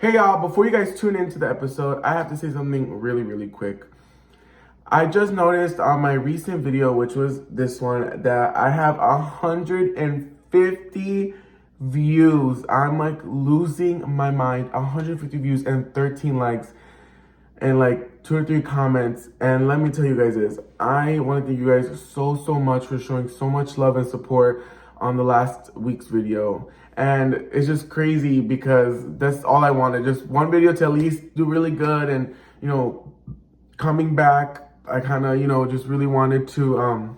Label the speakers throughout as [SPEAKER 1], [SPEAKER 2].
[SPEAKER 1] Hey y'all, before you guys tune into the episode, I have to say something really quick. I just noticed on my recent video, which was this one, that I have 150 views. I'm like losing my mind. 150 views and 13 likes and like 2 or 3 comments. And let me tell you guys this. I want to thank you guys so much for showing so much love and support on the last week's video. And it's just crazy because that's all I wanted. Just one video to at least do really good. And, you know, coming back, I kind of, just really wanted to,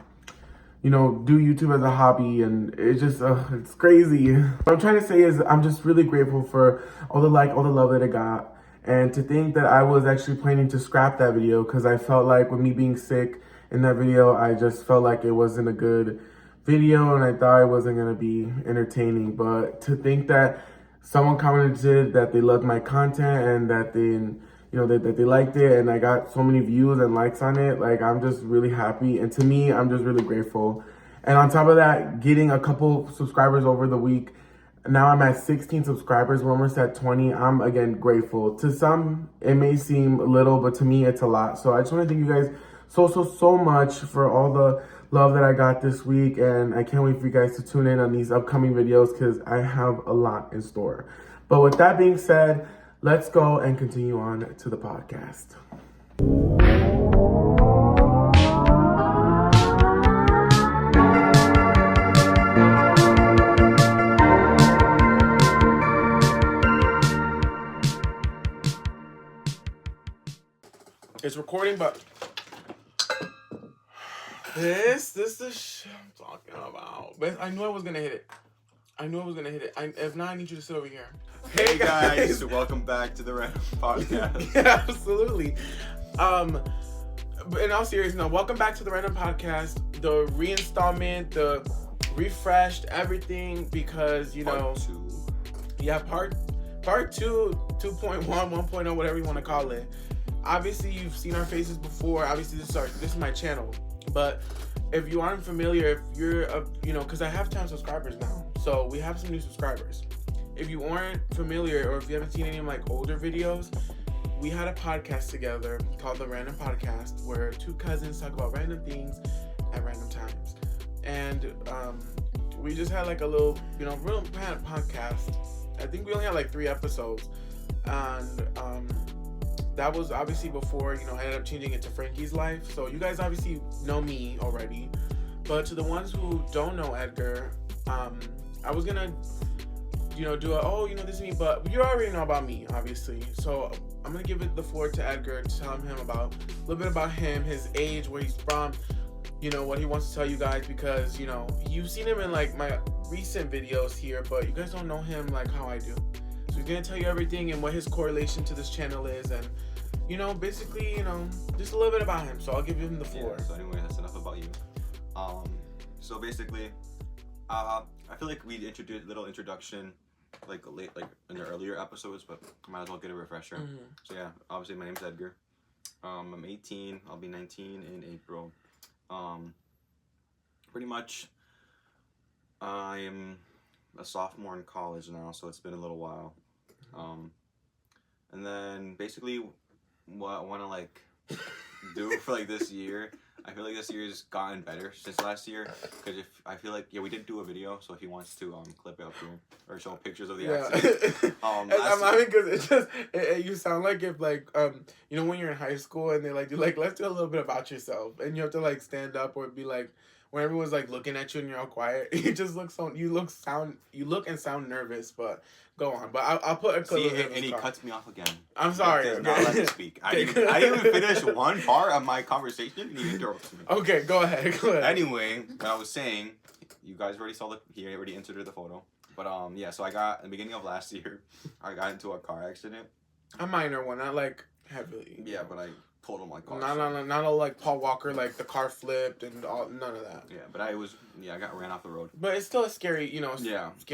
[SPEAKER 1] do YouTube as a hobby, and it's crazy. What I'm trying to say is I'm just really grateful for all the love that I got, and to think that I was actually planning to scrap that video because I felt like with me being sick in that video, I just felt like it wasn't a good video, and I thought it wasn't gonna be entertaining. But to think that someone commented that they loved my content and that that they liked it, and I got so many views and likes on it, like I'm just really happy. And to me, I'm just really grateful. And on top of that, getting a couple subscribers over the week, now I'm at 16 subscribers. We're almost at 20. I'm again grateful. To some, it may seem little, but to me, it's a lot. So I just want to thank you guys so much for all the love that I got this week, and I can't wait for you guys to tune in on these upcoming videos because I have a lot in store. But with that being said, let's go and continue on to the podcast. It's recording, but this is the shit I'm talking about. But I knew I was gonna hit it. If not, I need you to sit over here.
[SPEAKER 2] Hey guys, welcome back to the Random Podcast.
[SPEAKER 1] Yeah, absolutely. But in all seriousness, welcome back to the Random Podcast. The reinstallment, the refreshed everything, because
[SPEAKER 2] Part 2.
[SPEAKER 1] Yeah, part 2, 2.1, 1.0, whatever you want to call it. Obviously, you've seen our faces before. Obviously, this is my channel. But if you aren't familiar, if you're because I have 10 subscribers now, so we have some new subscribers. If you aren't familiar, or if you haven't seen any of my older videos, we had a podcast together called The Random Podcast, where 2 cousins talk about random things at random times. And we just had like a little, real podcast. I think we only had like 3 episodes. And that was obviously before, I ended up changing it to Frankie's Life. So you guys obviously know me already. But to the ones who don't know Edgar, I was gonna this is me, but you already know about me, obviously. So I'm gonna give it the floor to Edgar to tell him about a little bit about him, his age, where he's from, what he wants to tell you guys, because you've seen him in like my recent videos here, but you guys don't know him like how I do. So he's gonna tell you everything and what his correlation to this channel is, and basically, just a little bit about him. So I'll give him the floor.
[SPEAKER 2] Yeah, so anyway, that's enough about you. So basically, I feel like we introduced a little introduction like in the earlier episodes, but might as well get a refresher. Mm-hmm. So yeah, obviously my name's Edgar. I'm 18. I'll be 19 in April. Pretty much, I'm a sophomore in college now, so it's been a little while. And then basically, what I want to like do for like this year. I feel like this year's gotten better since last year, because I feel like we did do a video, so if he wants to clip it up here or show pictures of the accident.
[SPEAKER 1] Because you sound like if like when you're in high school and they like do like, let's do a little bit about yourself, and you have to like stand up or be like, when everyone's like looking at you and you're all quiet, you just look you look and sound nervous. But go on. But I'll put a clip.
[SPEAKER 2] See, and he cuts me off again.
[SPEAKER 1] I'm sorry.
[SPEAKER 2] He does not let me speak. I didn't even finish one part of my conversation, and he interrupts me.
[SPEAKER 1] Okay, go ahead.
[SPEAKER 2] Anyway, what I was saying, you guys already saw he already inserted the photo. But yeah, so I got, in the beginning of last year, I got into a car accident.
[SPEAKER 1] A minor one, not like heavily.
[SPEAKER 2] Yeah, but I pulled on my car.
[SPEAKER 1] Not all like Paul Walker, like the car flipped and all, none of that.
[SPEAKER 2] Yeah, but I got ran off the road.
[SPEAKER 1] But it's still a scary,
[SPEAKER 2] scary. It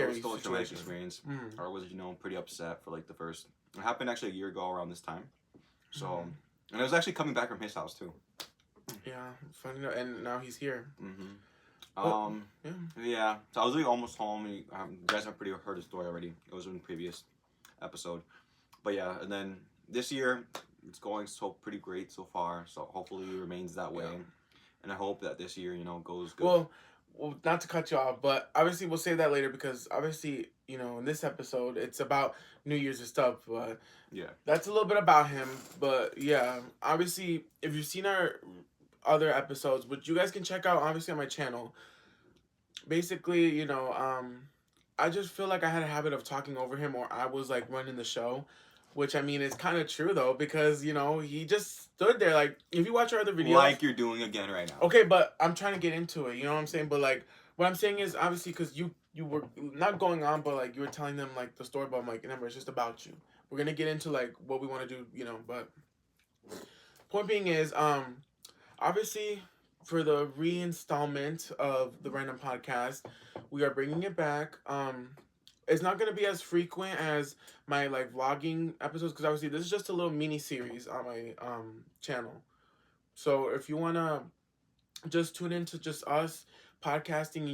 [SPEAKER 2] was still a traumatic experience. I was, pretty upset for like the first. It happened actually a year ago around this time. So, and I was actually coming back from his house too.
[SPEAKER 1] Yeah, it's funny, and now he's here.
[SPEAKER 2] Yeah. So I was really almost home. You guys have pretty heard the story already. It was in the previous episode. But yeah, and then this year it's going so pretty great so far. So hopefully it remains that way, and I hope that this year goes good.
[SPEAKER 1] Well, not to cut you off, but obviously we'll save that later because obviously, in this episode it's about New Year's and stuff, but
[SPEAKER 2] yeah,
[SPEAKER 1] that's a little bit about him. But yeah, obviously, if you've seen our other episodes, which you guys can check out obviously on my channel, basically, I just feel like I had a habit of talking over him or I was like running the show. Which I mean is kind of true though because he just stood there like if you watch our other videos
[SPEAKER 2] like you're doing again right now.
[SPEAKER 1] Okay, but I'm trying to get into it. You know what I'm saying? But like, what I'm saying is obviously because you were not going on, but like you were telling them like the story. But I'm like, remember, it's just about you. We're gonna get into like what we want to do. But point being is obviously for the reinstallment of the random podcast, we are bringing it back. It's not gonna be as frequent as my like vlogging episodes because obviously this is just a little mini series on my channel. So if you wanna just tune into just us podcasting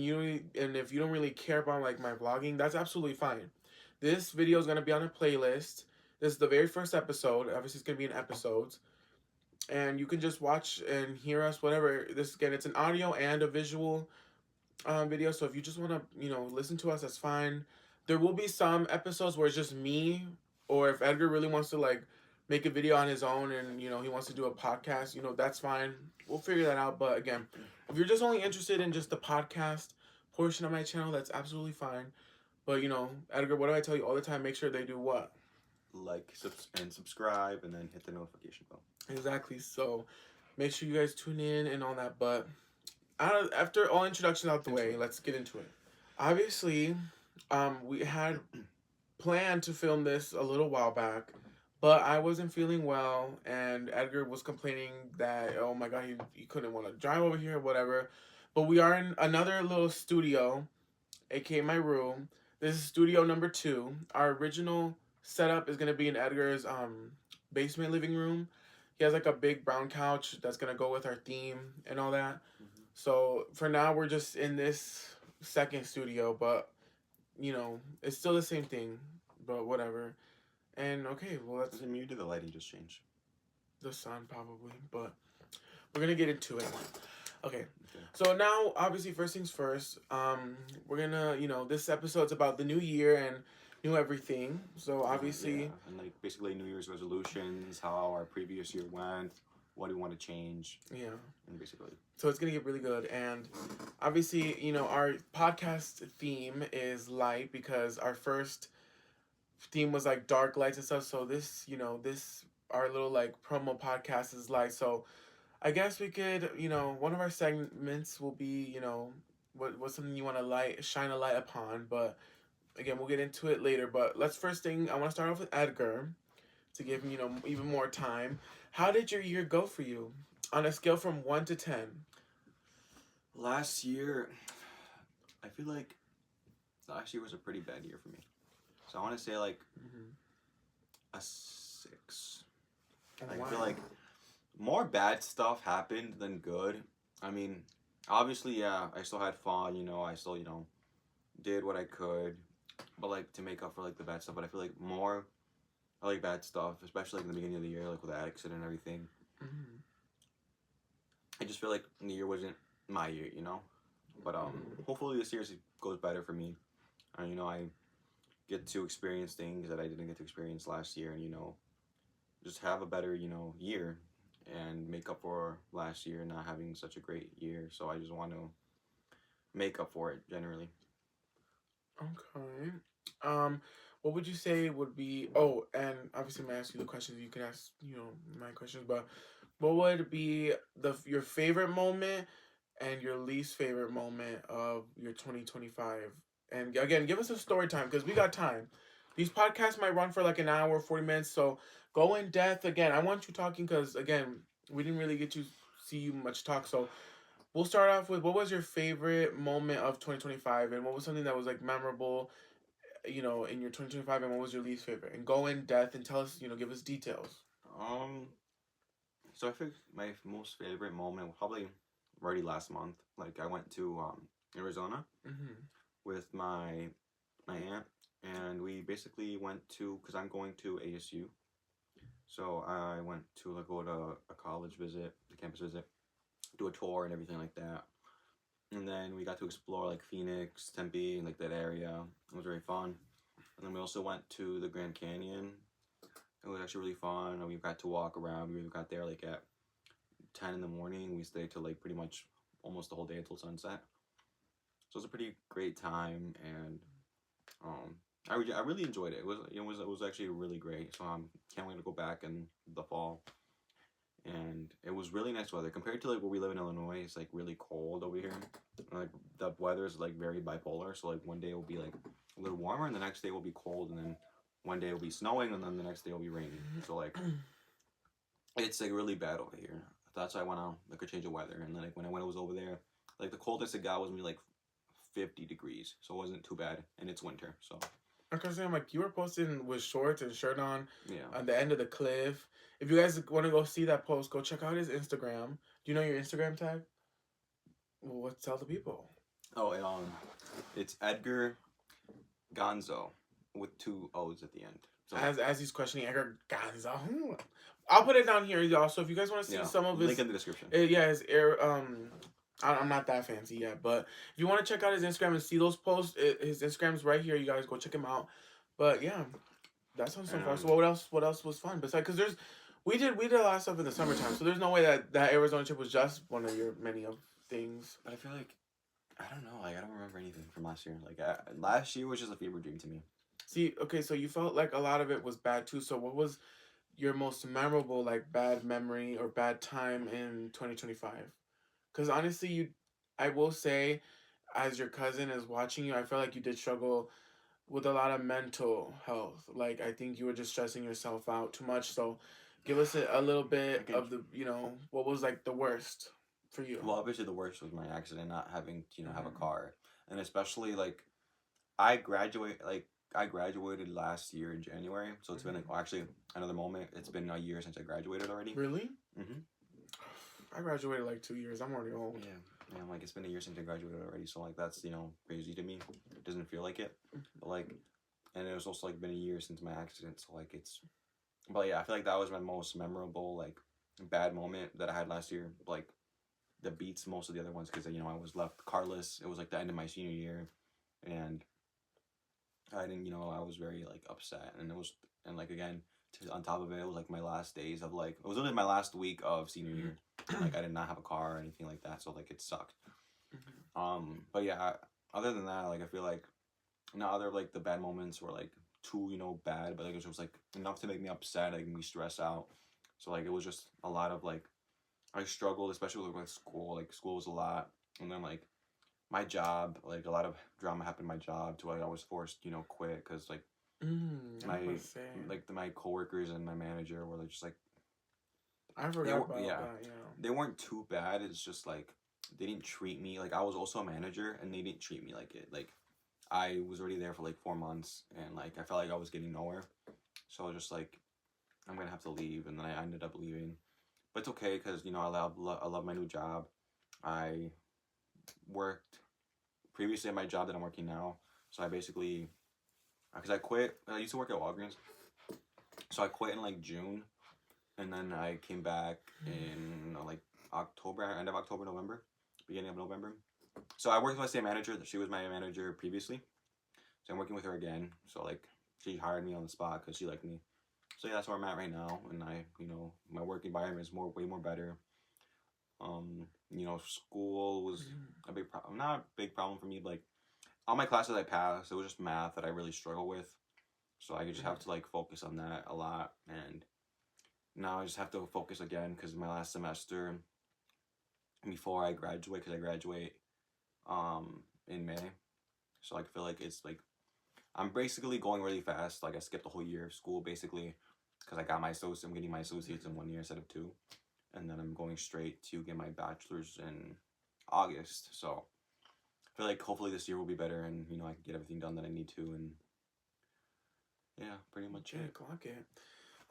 [SPEAKER 1] and if you don't really care about like my vlogging, that's absolutely fine. This video is gonna be on a playlist. This is the very first episode. Obviously, it's gonna be in episodes, and you can just watch and hear us. Whatever. This again, it's an audio and a visual video. So if you just wanna listen to us, that's fine. There will be some episodes where it's just me, or if Edgar really wants to like make a video on his own and he wants to do a podcast, that's fine. We'll figure that out. But again, if you're just only interested in just the podcast portion of my channel, that's absolutely fine. But Edgar, what do I tell you all the time? Make sure they do what?
[SPEAKER 2] Like and subscribe and then hit the notification bell.
[SPEAKER 1] Exactly. So make sure you guys tune in and all that. But after all introductions out the way, let's get into it. Obviously, we had planned to film this a little while back, but I wasn't feeling well, and Edgar was complaining that, oh my god, he couldn't want to drive over here or whatever. But we are in another little studio, aka my room. This is studio number 2. Our original setup is going to be in Edgar's basement living room. He has like a big brown couch that's going to go with our theme and all that. Mm-hmm. So for now, we're just in this second studio, but it's still the same thing, but whatever. And okay, well that's
[SPEAKER 2] maybe the lighting just changed.
[SPEAKER 1] The sun probably, but we're gonna get into it. Okay. So now obviously first things first, we're gonna this episode's about the new year and new everything. So obviously
[SPEAKER 2] and like basically New Year's resolutions, how our previous year went, what do we want to change.
[SPEAKER 1] Yeah.
[SPEAKER 2] And basically.
[SPEAKER 1] So it's gonna get really good, and obviously our podcast theme is light because our first theme was like dark lights and stuff. So this this our little like promo podcast is light. So I guess we could one of our segments will be what's something you want to shine a light upon. But again, we'll get into it later. But let's first thing I want to start off with Edgar to give him even more time. How did your year go for you on a scale from 1 to 10?
[SPEAKER 2] Last year, I feel like last year was a pretty bad year for me. So I want to say like a 6. Oh, wow. I feel like more bad stuff happened than good. I mean, obviously, yeah, I still had fun. I still did what I could, but like to make up for like the bad stuff. But I feel like more like bad stuff, especially like in the beginning of the year, like with the accident and everything. Mm-hmm. I just feel like the year wasn't my year, But hopefully this year goes better for me. And I get to experience things that I didn't get to experience last year, and just have a better year and make up for last year not having such a great year. So I just want to make up for it generally.
[SPEAKER 1] Okay. What would you say would be? Oh, and obviously I'm gonna ask you the questions. You can ask my questions, but what would be your favorite moment and your least favorite moment of your 2025? And again, give us a story time because we got time. These podcasts might run for like an hour, 40 minutes. So go in depth. Again, I want you talking because, again, we didn't really get to see you much talk. So we'll start off with what was your favorite moment of 2025 and what was something that was like memorable, in your 2025 and what was your least favorite? And go in depth and tell us, give us details.
[SPEAKER 2] So I think my most favorite moment was probably already last month. Like I went to Arizona with my aunt and we basically went to, because I'm going to ASU, so I went to like go to a college visit, a campus visit, do a tour and everything like that. And then we got to explore like Phoenix, Tempe, and like that area. It was very fun. And then we also went to the Grand Canyon. It was actually really fun. And we got to walk around. We got there like at 10 in the morning. We stayed till like pretty much almost the whole day until sunset. So it was a pretty great time, and um, I really enjoyed it. It was actually really great. So I can't wait to go back in the fall. And it was really nice weather compared to like where we live in Illinois. It's like really cold over here. Like the weather is like very bipolar. So like one day it will be like a little warmer, and the next day will be cold, and then one day it will be snowing, and then the next day will be raining. So like it's like really bad over here. That's why I went on like a change of weather. And then like when I was over there, like the coldest it got was maybe like 50 degrees, so it wasn't too bad, and it's winter. So
[SPEAKER 1] Because I'm like, you were posting with shorts and shirt on
[SPEAKER 2] yeah.
[SPEAKER 1] the end of the cliff. If you guys want to go see that post, go check out his Instagram. Do you know your Instagram tag? Well, let's tell the people.
[SPEAKER 2] Oh, it's Edgar Gonzo with 2 O's at the end. So
[SPEAKER 1] As he's questioning Edgar Ganza. I'll put it down here, y'all. So if you guys want to see some of his
[SPEAKER 2] link in the description.
[SPEAKER 1] His air I'm not that fancy yet, but if you want to check out his Instagram and see those posts, his Instagram's right here. You guys go check him out. But yeah, that sounds so far. So what else was fun besides? Because we did a lot of stuff in the summertime, so there's no way that Arizona trip was just one of your many of things.
[SPEAKER 2] But I feel like I don't know. Like I don't remember anything from last year. Like last year was just a fever dream to me.
[SPEAKER 1] See, okay, so you felt like a lot of it was bad too. So what was your most memorable like bad memory or bad time in 2025? Because honestly, I will say, as your cousin is watching you, I feel like you did struggle with a lot of mental health. Like, I think you were just stressing yourself out too much. So, give us a little bit of the, what was like the worst for you?
[SPEAKER 2] Well, obviously the worst was my accident, not having to, have a car, and especially like I graduated last year in January, so it's been like actually another moment. It's been a year since I graduated already.
[SPEAKER 1] Really?
[SPEAKER 2] Mm-hmm.
[SPEAKER 1] I graduated like 2 years. I'm already old.
[SPEAKER 2] Yeah, like it's been a year since I graduated already, so like that's crazy to me. It doesn't feel like it, but like, and it was also like been a year since my accident, so like it's, but yeah, I feel like that was my most memorable like bad moment that I had last year. Like, that beats most of the other ones because I was left carless. It was like the end of my senior year, and I didn't, I was very like upset, and like again, on top of it, it was like my last days of like, it was only my last week of senior year. Like I did not have a car or anything like that, so like it sucked. But yeah, other than that, like I feel like not other like the bad moments were like too bad, but like it was like enough to make me upset, like me stress out. So like it was just a lot of like I struggled, especially with like school. Like school was a lot, and then like my job, like a lot of drama happened in my job to where I was forced, quit because like my coworkers and my manager were like just like
[SPEAKER 1] I forgot about that. Yeah,
[SPEAKER 2] they weren't too bad. It's just like they didn't treat me like I was also a manager, and they didn't treat me like it. Like I was already there for like 4 months, and like I felt like I was getting nowhere. So I was just like, I'm gonna have to leave, and then I ended up leaving. But it's okay because I love my new job. I worked previously at my job that I'm working now, so I basically, because I quit. I used to work at Walgreens, so I quit in like June, and then I came back in like October, end of October, November, beginning of November. So I worked with my same manager. She was my manager previously, so I'm working with her again. So like she hired me on the spot because she liked me. So yeah, that's where I'm at right now, and my work environment is way more better. School was a big problem. Not a big problem for me, but like all my classes I passed. It was just math that I really struggle with, so I just have to like focus on that a lot. And now I just have to focus again because my last semester before I graduate, because I graduate in May, so I feel like it's like I'm basically going really fast. Like I skipped a whole year of school basically because I got my associate. I'm getting my associates in 1 year instead of 2, and then I'm going straight to get my bachelor's in August. So I feel like hopefully this year will be better, and I can get everything done that I need to, and yeah, pretty much it.
[SPEAKER 1] Clock it.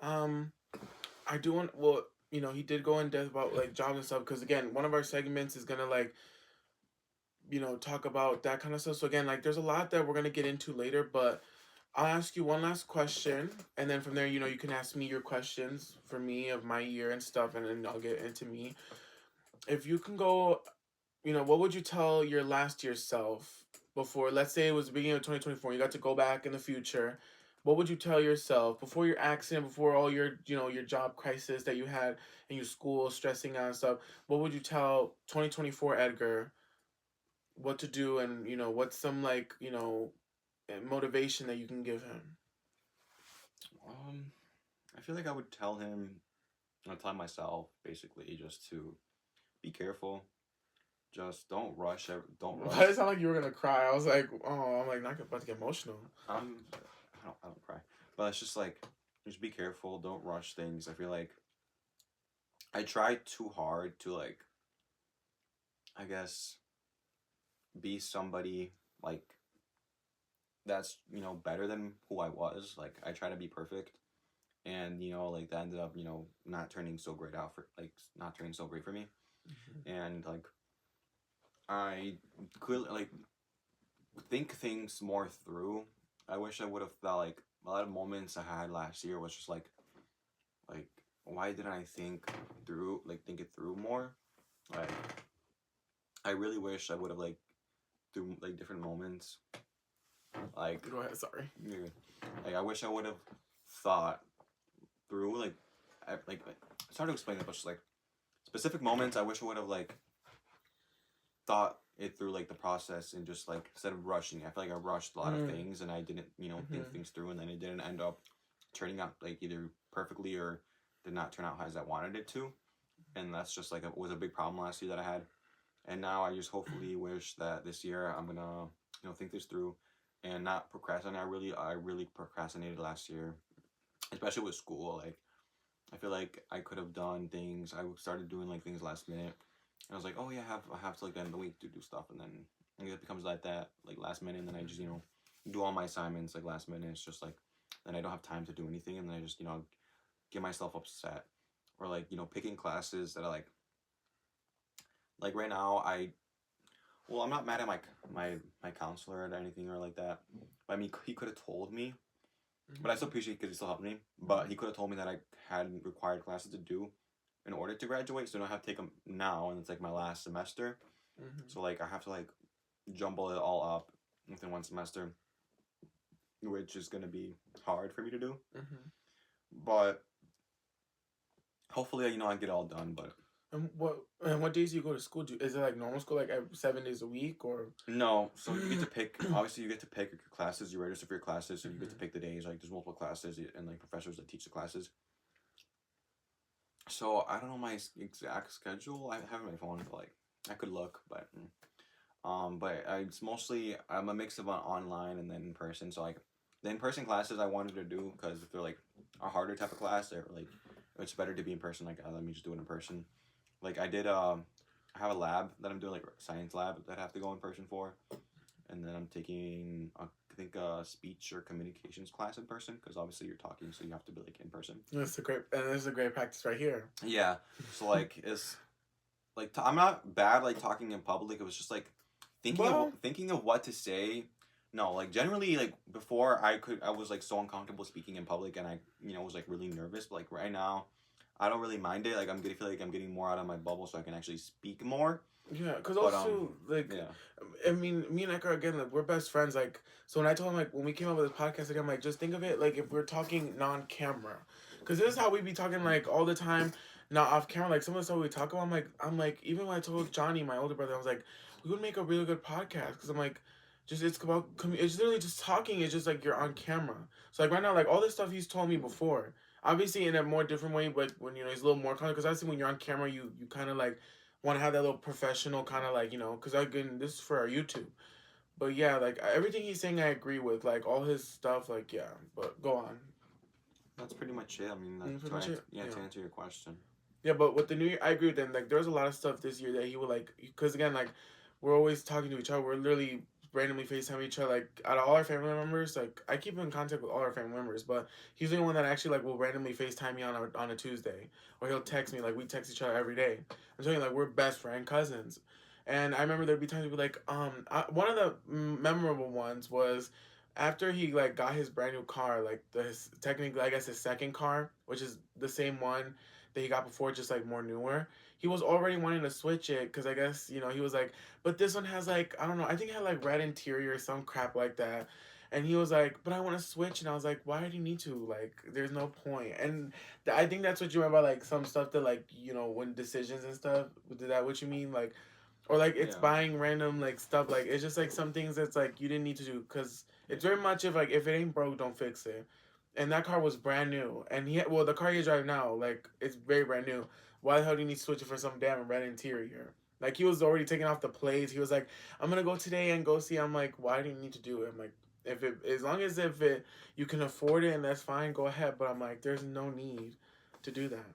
[SPEAKER 1] I do want. Well, he did go in depth about like jobs and stuff because again, one of our segments is gonna like talk about that kind of stuff. So again, like there's a lot that we're gonna get into later, but I'll ask you one last question, and then from there, you can ask me your questions for me of my year and stuff, and then I'll get into me. If you can go, what would you tell your last year self before, let's say it was the beginning of 2024, you got to go back in the future. What would you tell yourself before your accident, before all your job crisis that you had in your school, stressing out and stuff? What would you tell 2024 Edgar what to do, and what's some like motivation that you can give him?
[SPEAKER 2] Um, I feel like I would tell him, tell myself basically just to be careful. Just don't rush. Don't
[SPEAKER 1] Why did
[SPEAKER 2] rush.
[SPEAKER 1] it sound like you were gonna cry? I was like, oh, I'm like not about to get emotional.
[SPEAKER 2] I don't cry, but it's just like just be careful. Don't rush things. I feel like I tried too hard to like I guess be somebody like that's better than who I was. Like I try to be perfect, and like that ended up not turning so great out for like not turning so great for me, and like I could like think things more through. I wish I would have felt like a lot of moments I had last year was just like why didn't I think it through more? Like I really wish I would have like through like different moments. Like
[SPEAKER 1] Go ahead. Sorry.
[SPEAKER 2] yeah, like I wish I would have thought through like it's hard to explain it, but just like specific moments I wish I would have like thought it through like the process and just like instead of rushing. I feel like I rushed a lot of things and I didn't think things through, and then it didn't end up turning out like either perfectly or did not turn out as I wanted it to, and that's just like was a big problem last year that I had, and now I just hopefully wish that this year I'm gonna think this through and not procrastinate. I really procrastinated last year, especially with school. Like I feel like I could have done things. I started doing like things last minute. And I was like, oh yeah, I have to like the end of the week to do stuff, and then it becomes like that, like last minute, and then I just do all my assignments like last minute. It's just like then I don't have time to do anything, and then I just get myself upset, or like picking classes that I like right now. I'm not mad at my counselor or anything or like that. But I mean, he could have told me, but I still appreciate because he still helped me. But he could have told me that I had required classes to do in order to graduate, so I don't have to take them now, and it's like my last semester. So like I have to like jumble it all up within one semester, which is gonna be hard for me to do. But hopefully, I get it all done. But
[SPEAKER 1] And what days do you go to school? Is it like normal school, like 7 days a week, or?
[SPEAKER 2] no, so you get to pick. Obviously, you get to pick your classes. You register for your classes, so you get to pick the days. Like there's multiple classes and like professors that teach the classes. So I don't know my exact schedule. I have it on my phone, but like I could look, but it's mostly I'm a mix of online and then in person. So like the in person classes I wanted to do because if they're like a harder type of class, they're like it's better to be in person. Like let me just do it in person. Like I did I have a lab that I'm doing like science lab that I have to go in person for, and then I'm taking I think a speech or communications class in person because obviously you're talking, so you have to be like in person.
[SPEAKER 1] This is a great practice right here.
[SPEAKER 2] Yeah, so like it's like I'm not bad like talking in public. It was just like thinking of what to say. No, like generally like before I was like so uncomfortable speaking in public, and I was like really nervous. But like right now, I don't really mind it. Like feel like I'm getting more out of my bubble, so I can actually speak more.
[SPEAKER 1] Yeah, because also like,
[SPEAKER 2] yeah.
[SPEAKER 1] I mean, me and Edgar again, like we're best friends. Like, so when I told him like when we came up with this podcast, like I'm like, just think of it like if we're talking non-camera, because this is how we be talking like all the time, not off camera. Like some of the stuff we talk about, I'm like even when I told Johnny, my older brother, I was like, we would make a really good podcast because I'm like, just it's about it's literally just talking. It's just like you're on camera. So like right now, like all this stuff he's told me before, obviously in a more different way, but when he's a little more kind of because I see when you're on camera, you kind of like want to have that little professional kind of like because again this is for our YouTube. But yeah, like everything he's saying I agree with, like all his stuff, like yeah. But go on.
[SPEAKER 2] That's pretty much it. I mean, to answer your question.
[SPEAKER 1] Yeah, but with the new year, I agree with him. Like there's a lot of stuff this year that he would like, because again, like we're always talking to each other. We're literally randomly FaceTime each other. Like out of all our family members, like I keep in contact with all our family members, but he's the only one that actually like will randomly FaceTime me on a Tuesday, or he'll text me. Like we text each other every day. I'm telling you, like we're best friend cousins. And I remember there'd be times he'd be like, one of the memorable ones was after he like got his brand new car, like technically I guess his second car, which is the same one that he got before, just like more newer. He was already wanting to switch it because I guess he was like, but this one has like I don't know, I think it had like red interior or some crap like that. And he was like, but I want to switch, and I was like, why do you need to? Like, there's no point. And I think that's what you meant by like some stuff that like when decisions and stuff. Is that what you mean? Like, or like it's
[SPEAKER 2] Yeah.
[SPEAKER 1] buying random like stuff, like it's just like some things that's like you didn't need to do because it's very much if it ain't broke, don't fix it. And that car was brand new, and the car he drive now, like it's very brand new. Why the hell do you need to switch it for some damn red interior? Like he was already taking off the plates. He was like, I'm gonna go today and go see. I'm like, why do you need to do it? I'm like, if it as long as if it you can afford it and that's fine, go ahead. But I'm like, there's no need to do that.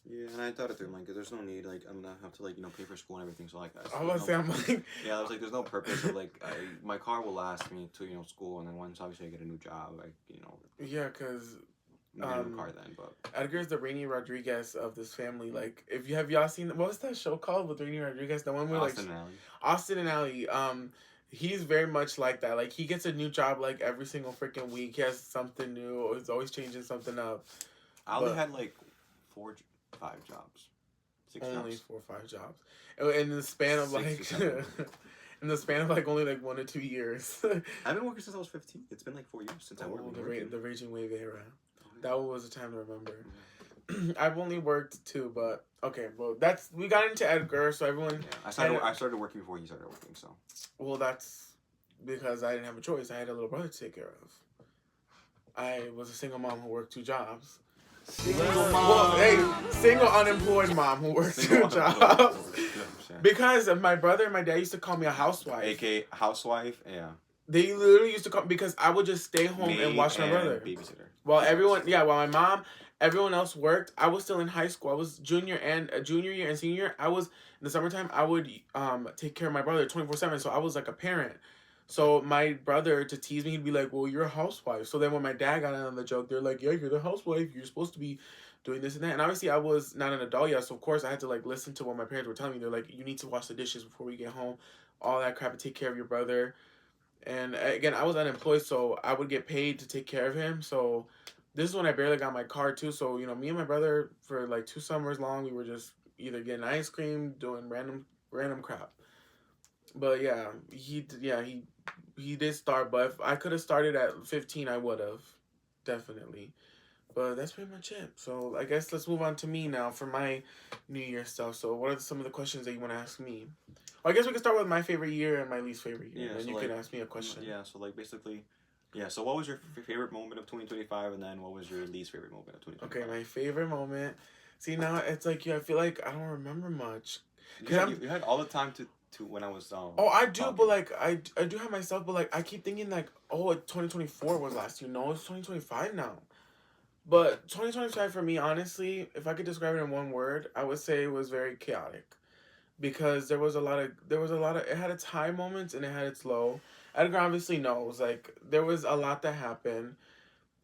[SPEAKER 2] Yeah, and I thought it through. Like, there's no need. Like, I'm gonna have to pay for school and everything. So like,
[SPEAKER 1] I was saying, I'm like,
[SPEAKER 2] yeah, I was like, there's no purpose of like, my car will last me to school, and then once obviously I get a new job, like
[SPEAKER 1] yeah, because
[SPEAKER 2] get a new car then. But
[SPEAKER 1] Edgar's the Rainy Rodriguez of this family. Like, if you have y'all seen what was that show called with Rainy Rodriguez? The one with
[SPEAKER 2] Austin and Ally.
[SPEAKER 1] Austin and Ally. He's very much like that. Like he gets a new job like every single freaking week. He has something new. Or he's always changing something up.
[SPEAKER 2] Ally had like 5 jobs. 6
[SPEAKER 1] only
[SPEAKER 2] jobs.
[SPEAKER 1] 4 or 5 jobs. In the span of like in the span of like only like 1 or 2 years.
[SPEAKER 2] I've been working since I was 15. It's been like 4 years since I worked.
[SPEAKER 1] The Raging Wave era. That was a time to remember. I've only worked 2, but okay. Well, we got into Edgar, so everyone.
[SPEAKER 2] Yeah, I started working before he started working, so.
[SPEAKER 1] Well, that's because I didn't have a choice. I had a little brother to take care of. I was a single mom who worked 2 jobs. Single unemployed mom who worked 2 jobs. Because my brother and my dad used to call me a housewife.
[SPEAKER 2] AKA housewife, yeah.
[SPEAKER 1] They literally used to call because I would just stay home and watch my brother.
[SPEAKER 2] Babysitter.
[SPEAKER 1] While my mom, everyone else worked. I was still in high school. I was junior year and senior year. I was in the summertime. I would take care of my brother 24/7. So I was like a parent. So my brother, to tease me, he'd be like, "Well, you're a housewife." So then when my dad got in on the joke, they're like, "Yeah, you're the housewife. You're supposed to be doing this and that." And obviously, I was not an adult yet, so of course I had to like listen to what my parents were telling me. They're like, "You need to wash the dishes before we get home, all that crap, and take care of your brother." And again, I was unemployed, so I would get paid to take care of him. So this is when I barely got my car too. So me and my brother for like 2 summers long, we were just either getting ice cream, doing random crap. But yeah, he did start. But if I could have started at 15, I would have definitely. But that's pretty much it. So I guess let's move on to me now for my New Year stuff. So what are some of the questions that you want to ask me? Well, I guess we can start with my favorite year and my least favorite year.
[SPEAKER 2] Yeah,
[SPEAKER 1] and you can ask me a question.
[SPEAKER 2] Yeah, so like basically, yeah. So what was your favorite moment of 2025, and then what was your least favorite moment of 2025?
[SPEAKER 1] Okay, my favorite moment. See, now it's like I feel like I don't remember much.
[SPEAKER 2] You had all the time to when I was
[SPEAKER 1] Oh, I do,
[SPEAKER 2] talking.
[SPEAKER 1] but like I do have myself, but like I keep thinking like, oh, 2024 was last year. No, it's 2025 now. But 2025 for me, honestly, if I could describe it in one word, I would say it was very chaotic. Because there was a lot of it had its high moments and it had its low. Edgar obviously knows, like there was a lot that happened.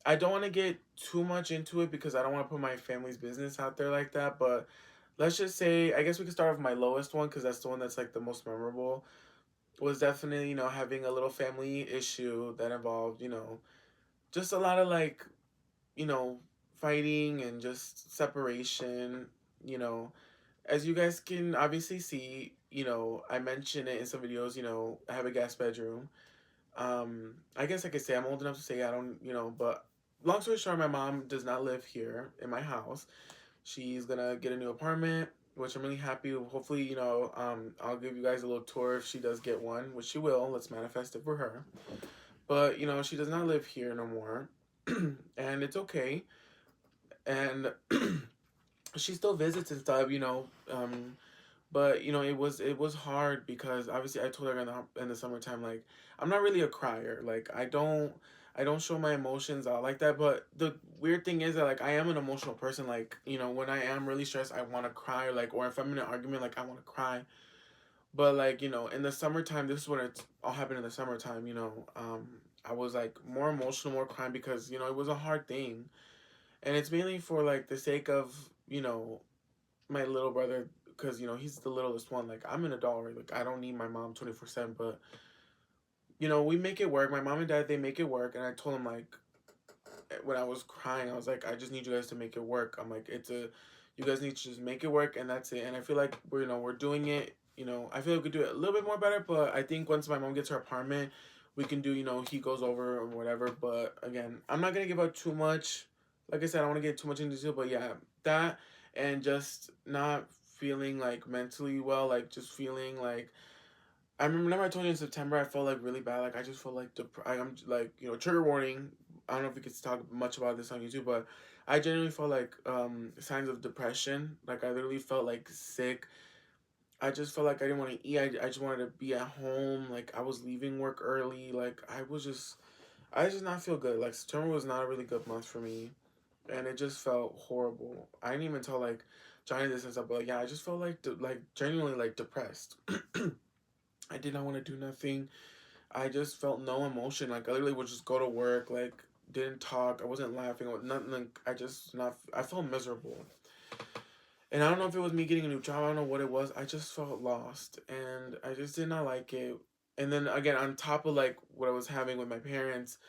[SPEAKER 1] I don't want to get too much into it because I don't want to put my family's business out there like that, but let's just say I guess we could start with my lowest one because that's the one that's like the most memorable. Was definitely, having a little family issue that involved, just a lot of like, you know, fighting and just separation, you know. As you guys can obviously see, I mentioned it in some videos, I have a guest bedroom. I guess I could say I'm old enough to say I don't, but long story short, my mom does not live here in my house. She's gonna get a new apartment, which I'm really happy. Hopefully, I'll give you guys a little tour if she does get one, which she will. Let's manifest it for her. But, she does not live here no more. And it's okay. And she still visits and stuff, but it was hard because obviously I told her in the summertime, like, I'm not really a crier. Like I don't show my emotions out like that. But the weird thing is that like I am an emotional person. Like, when I am really stressed, I want to cry. Or if I'm in an argument, like I want to cry. But like, in the summertime, this is when it's all happened in the summertime. I was like more emotional, more crying because it was a hard thing, and it's mainly for like the sake of my little brother, because he's the littlest one. Like I'm an adult, right? Like I don't need my mom 24/7, but we make it work. My mom and dad, they make it work. And I told them, like, when I was crying, I was like, I just need you guys to make it work. I'm like, you guys need to just make it work, and that's it. And I feel like we're doing it. I feel like we could do it a little bit more better, but I think once my mom gets her apartment, we can do, he goes over or whatever. But again, I'm not gonna give out too much. Like I said, I don't want to get too much into detail, but yeah, that and just not feeling like mentally well, like just feeling like I remember I told you in September I felt like really bad. Like I just felt like I'm like trigger warning. I don't know if we could talk much about this on YouTube, but I genuinely felt like signs of depression. Like I literally felt like sick. I just felt like I didn't want to eat. I just wanted to be at home. Like I was leaving work early. Like I just not feel good. Like September was not a really good month for me, and it just felt horrible. I didn't even tell like Johnny this and stuff, but like, yeah, I just felt like like genuinely like depressed. I did not want to do nothing. I just felt no emotion. Like I literally would just go to work, like didn't talk. I wasn't laughing or nothing. Like I just not. I felt miserable. And I don't know if it was me getting a new job. I don't know what it was. I just felt lost, and I just did not like it. And then again, on top of like what I was having with my parents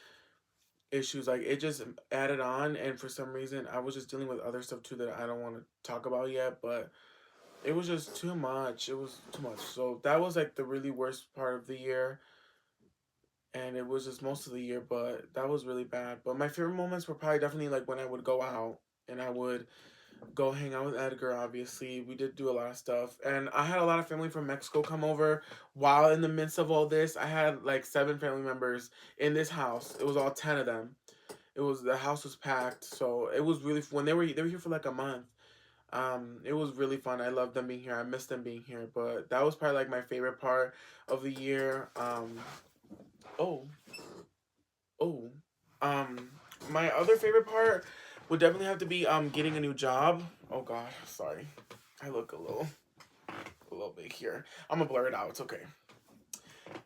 [SPEAKER 1] issues, like it just added on. And for some reason, I was just dealing with other stuff too that I don't want to talk about yet. But it was just too much. It was too much. So that was like the really worst part of the year, and it was just most of the year, but that was really bad. But my favorite moments were probably definitely like when I would go out and I would go hang out with Edgar. Obviously, we did do a lot of stuff, and I had a lot of family from Mexico come over. While in the midst of all this, I had like 7 family members in this house. It was all 10 of them. The house was packed, so it was really when they were here for like a month. It was really fun. I loved them being here. I missed them being here, but that was probably like my favorite part of the year. Oh, Oh, um, my other favorite part would definitely have to be getting a new job. Oh God, sorry, I look a little big here. I'm gonna blur it out. It's okay.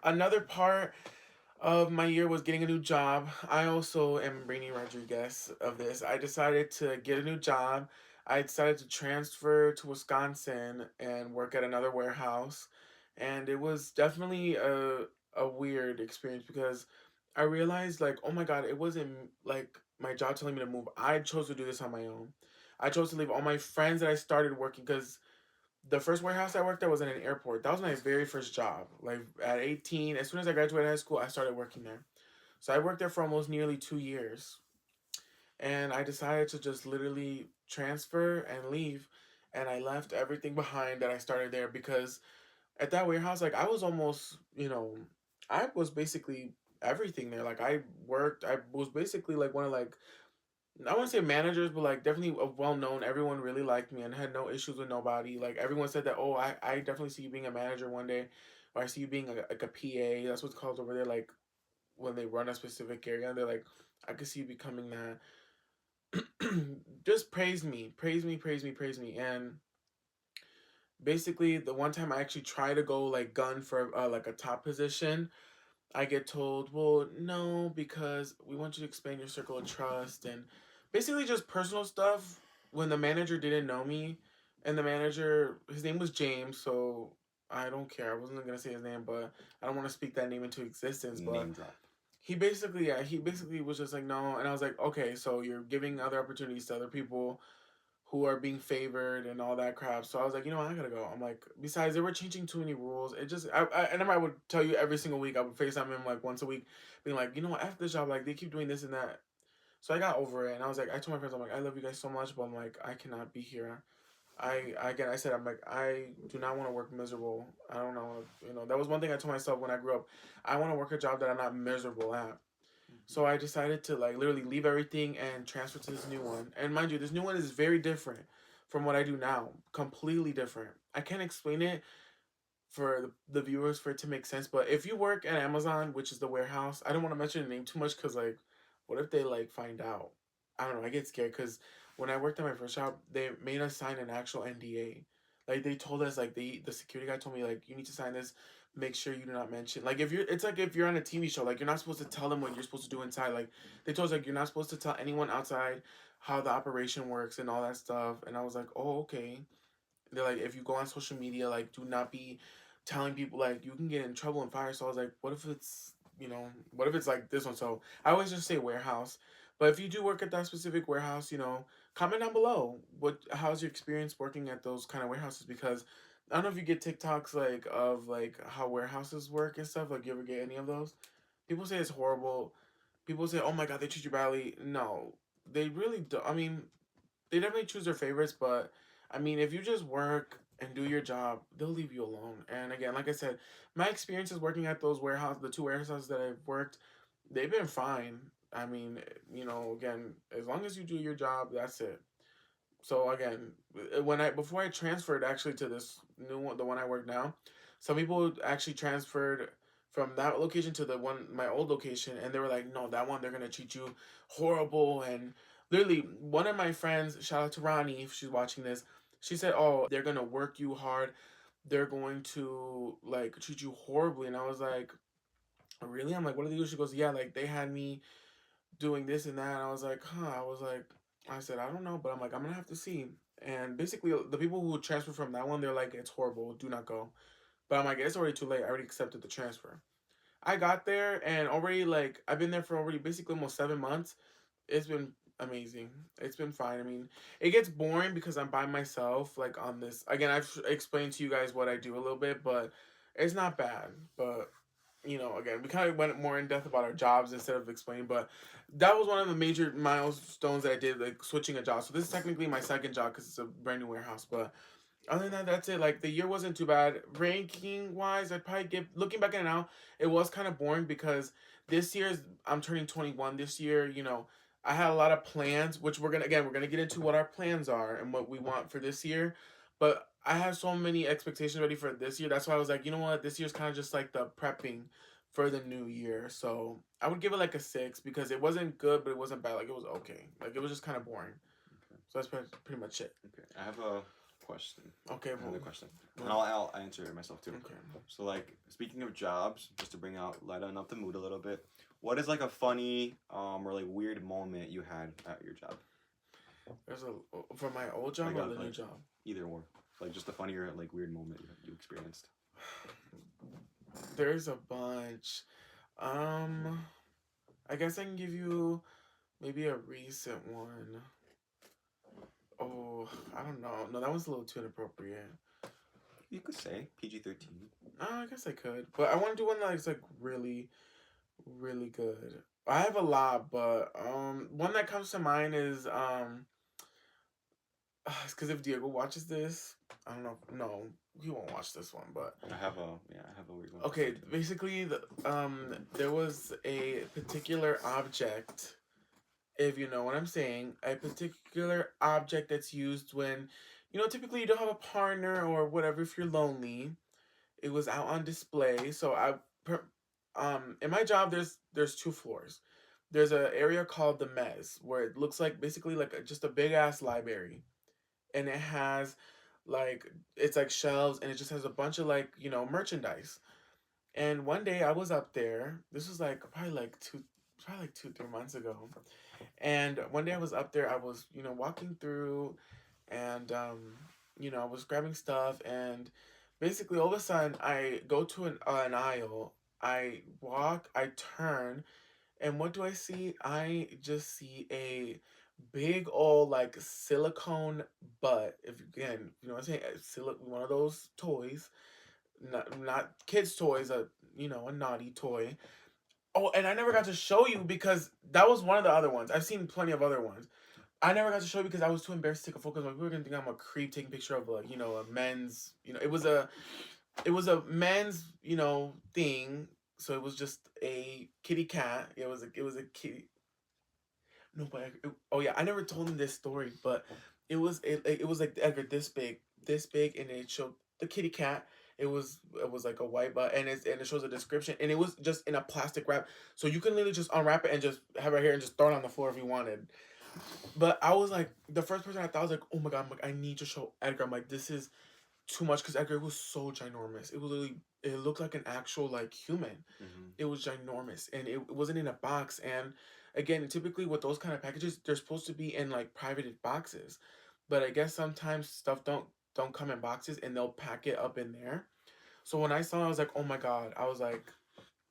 [SPEAKER 1] Another part of my year was getting a new job. I also am Rainy Rodriguez of this. I decided to get a new job. I decided to transfer to Wisconsin and work at another warehouse. And it was definitely a weird experience because I realized like, oh my God, it wasn't like my job telling me to move. I chose to do this on my own. I chose to leave all my friends that I started working because the first warehouse I worked at was in an airport. That was my very first job. Like at 18, as soon as I graduated high school, I started working there. So I worked there for almost nearly 2 years. And I decided to just literally transfer and leave. And I left everything behind that I started there because at that warehouse, like I was almost, I was basically everything there. Like I was basically like one of like I want to say managers, but like definitely well known. Everyone really liked me and had no issues with nobody. Like everyone said that, oh, I definitely see you being a manager one day, or I see you being like a PA. That's what's called over there. Like when they run a specific area, they're like, I could see you becoming that. Just praise me, praise me, praise me, praise me. And basically, the one time I actually try to go like gun for like a top position, I get told, well, no, because we want you to expand your circle of trust and basically just personal stuff when the manager didn't know me. And the manager, his name was James, so I don't care. I wasn't going to say his name, but I don't want to speak that name into existence. But
[SPEAKER 2] Name drop.
[SPEAKER 1] he basically was just like, no. And I was like, okay, so you're giving other opportunities to other people who are being favored and all that crap. So I was like, I gotta go. I'm like, besides, they were changing too many rules. It just, and then I would tell you every single week. I would FaceTime him like once a week, being like, after this job, like they keep doing this and that. So I got over it, and I was like, I told my friends, I'm like, I love you guys so much, but I'm like, I cannot be here. I said, I'm like, I do not want to work miserable. I don't know, that was one thing I told myself when I grew up. I want to work a job that I'm not miserable at. So I decided to like literally leave everything and transfer to this new one. And mind you, this new one is very different from what I do now. Completely different. I can't explain it for the viewers for it to make sense. But if you work at Amazon, which is the warehouse, I don't want to mention the name too much because like, what if they like find out? I don't know. I get scared because when I worked at my first job, they made us sign an actual NDA. Like they told us, like the security guy told me, like you need to sign this. Make sure you do not mention. Like it's like if you're on a TV show, like you're not supposed to tell them what you're supposed to do inside. Like they told us, like you're not supposed to tell anyone outside how the operation works and all that stuff. And I was like, oh okay. They're like, if you go on social media, like do not be telling people like you can get in trouble and fire. So I was like, what if it's what if it's like this one? So I always just say warehouse. But if you do work at that specific warehouse, comment down below. How's your experience working at those kind of warehouses? Because I don't know if you get TikToks like of like how warehouses work and stuff. Like, you ever get any of those? People say it's horrible. People say, "Oh my God, they treat you badly." No, they really do. I mean, they definitely choose their favorites, but I mean, if you just work and do your job, they'll leave you alone. And again, like I said, my experiences working at the two warehouses that I've worked, they've been fine. I mean, again, as long as you do your job, that's it. So again, before I transferred actually to this new one, the one I work now, some people actually transferred from that location to the one my old location, and they were like, "No, that one they're gonna treat you horrible." And literally, one of my friends, shout out to Ronnie if she's watching this, she said, "Oh, they're gonna work you hard. They're going to like treat you horribly." And I was like, "Really?" I'm like, "What do they do?" She goes, "Yeah, like they had me doing this and that." And I was like, "Huh." I said, "I don't know," but I'm like, "I'm gonna have to see." And basically, the people who transferred from that one, they're like, "It's horrible. Do not go." But I'm like, "It's already too late. I already accepted the transfer." I got there and already like I've been there for already basically almost 7 months. It's been amazing. It's been fine. I mean, it gets boring because I'm by myself. Like on this again, I've explained to you guys what I do a little bit, but it's not bad. But again, we kind of went more in depth about our jobs instead of explaining. But that was one of the major milestones that I did, like switching a job. So this is technically my second job because it's a brand new warehouse. But other than that, that's it. Like the year wasn't too bad. Ranking wise, I'd probably give. Looking back at it now, it was kind of boring because this year's I'm turning 21 this year. I had a lot of plans, which we're gonna get into what our plans are and what we want for this year. But I have so many expectations ready for this year. That's why I was like, you know what, this year's kind of just like the prepping for the new year. So I would give it like a 6 because it wasn't good, but it wasn't bad. Like it was okay. Like it was just kind of boring.
[SPEAKER 2] Okay.
[SPEAKER 1] So that's pretty much it.
[SPEAKER 2] Okay. I have a question.
[SPEAKER 1] Okay.
[SPEAKER 2] Another question. And
[SPEAKER 1] well,
[SPEAKER 2] I'll answer it myself too.
[SPEAKER 1] Okay.
[SPEAKER 2] So like speaking of jobs, just to lighten up the mood a little bit, what is like a funny or like weird moment you had at your job?
[SPEAKER 1] There's a for my old job or the new job.
[SPEAKER 2] Either or, like just a funnier like weird moment you experienced.
[SPEAKER 1] There's a bunch. I guess I can give you maybe a recent one. Oh, I don't know. No, that was a little too inappropriate.
[SPEAKER 2] You could say PG-13.
[SPEAKER 1] I guess I could, but I want to do one that's like really, really good. I have a lot, but one that comes to mind is it's because if Diego watches this, I don't know. No, he won't watch this one, but
[SPEAKER 2] I have a weird one.
[SPEAKER 1] okay. Basically, there was a particular object, if you know what I'm saying, a particular object that's used when, typically you don't have a partner or whatever if you're lonely. It was out on display. So in my job, there's 2 floors. There's an area called the mez where it looks like basically like just a big ass library, and it has like it's like shelves, and it just has a bunch of like merchandise. And one day I was up there. This was like probably like 2 3 months ago. And one day I was up there. I was walking through, and I was grabbing stuff, and basically all of a sudden I go to an aisle. I walk. I turn, and what do I see? I just see a big old like silicone butt. If again, you know what I'm saying, one of those toys, not kids' toys, a naughty toy. Oh, and I never got to show you because that was one of the other ones. I've seen plenty of other ones. I never got to show you because I was too embarrassed to take a photo. Like, people were gonna think I'm a creep taking a picture of like a men's. It was a men's thing. So it was just a kitty cat. It was a kitty. No, but oh yeah, I never told him this story, but it was like Edgar this big, and it showed the kitty cat. It was like a white butt, and it shows a description, and it was just in a plastic wrap, so you can literally just unwrap it and just have it here and just throw it on the floor if you wanted. But I was like, the first person I thought was like, oh my God, I'm like, I need to show Edgar. I'm like, this is too much because Edgar was so ginormous. It looked like an actual like human.
[SPEAKER 2] Mm-hmm.
[SPEAKER 1] It was ginormous, and it wasn't in a box. And again, typically with those kind of packages, they're supposed to be in like privated boxes, but I guess sometimes stuff don't come in boxes, and they'll pack it up in there. So when I saw it, I was like, oh my God. I was like,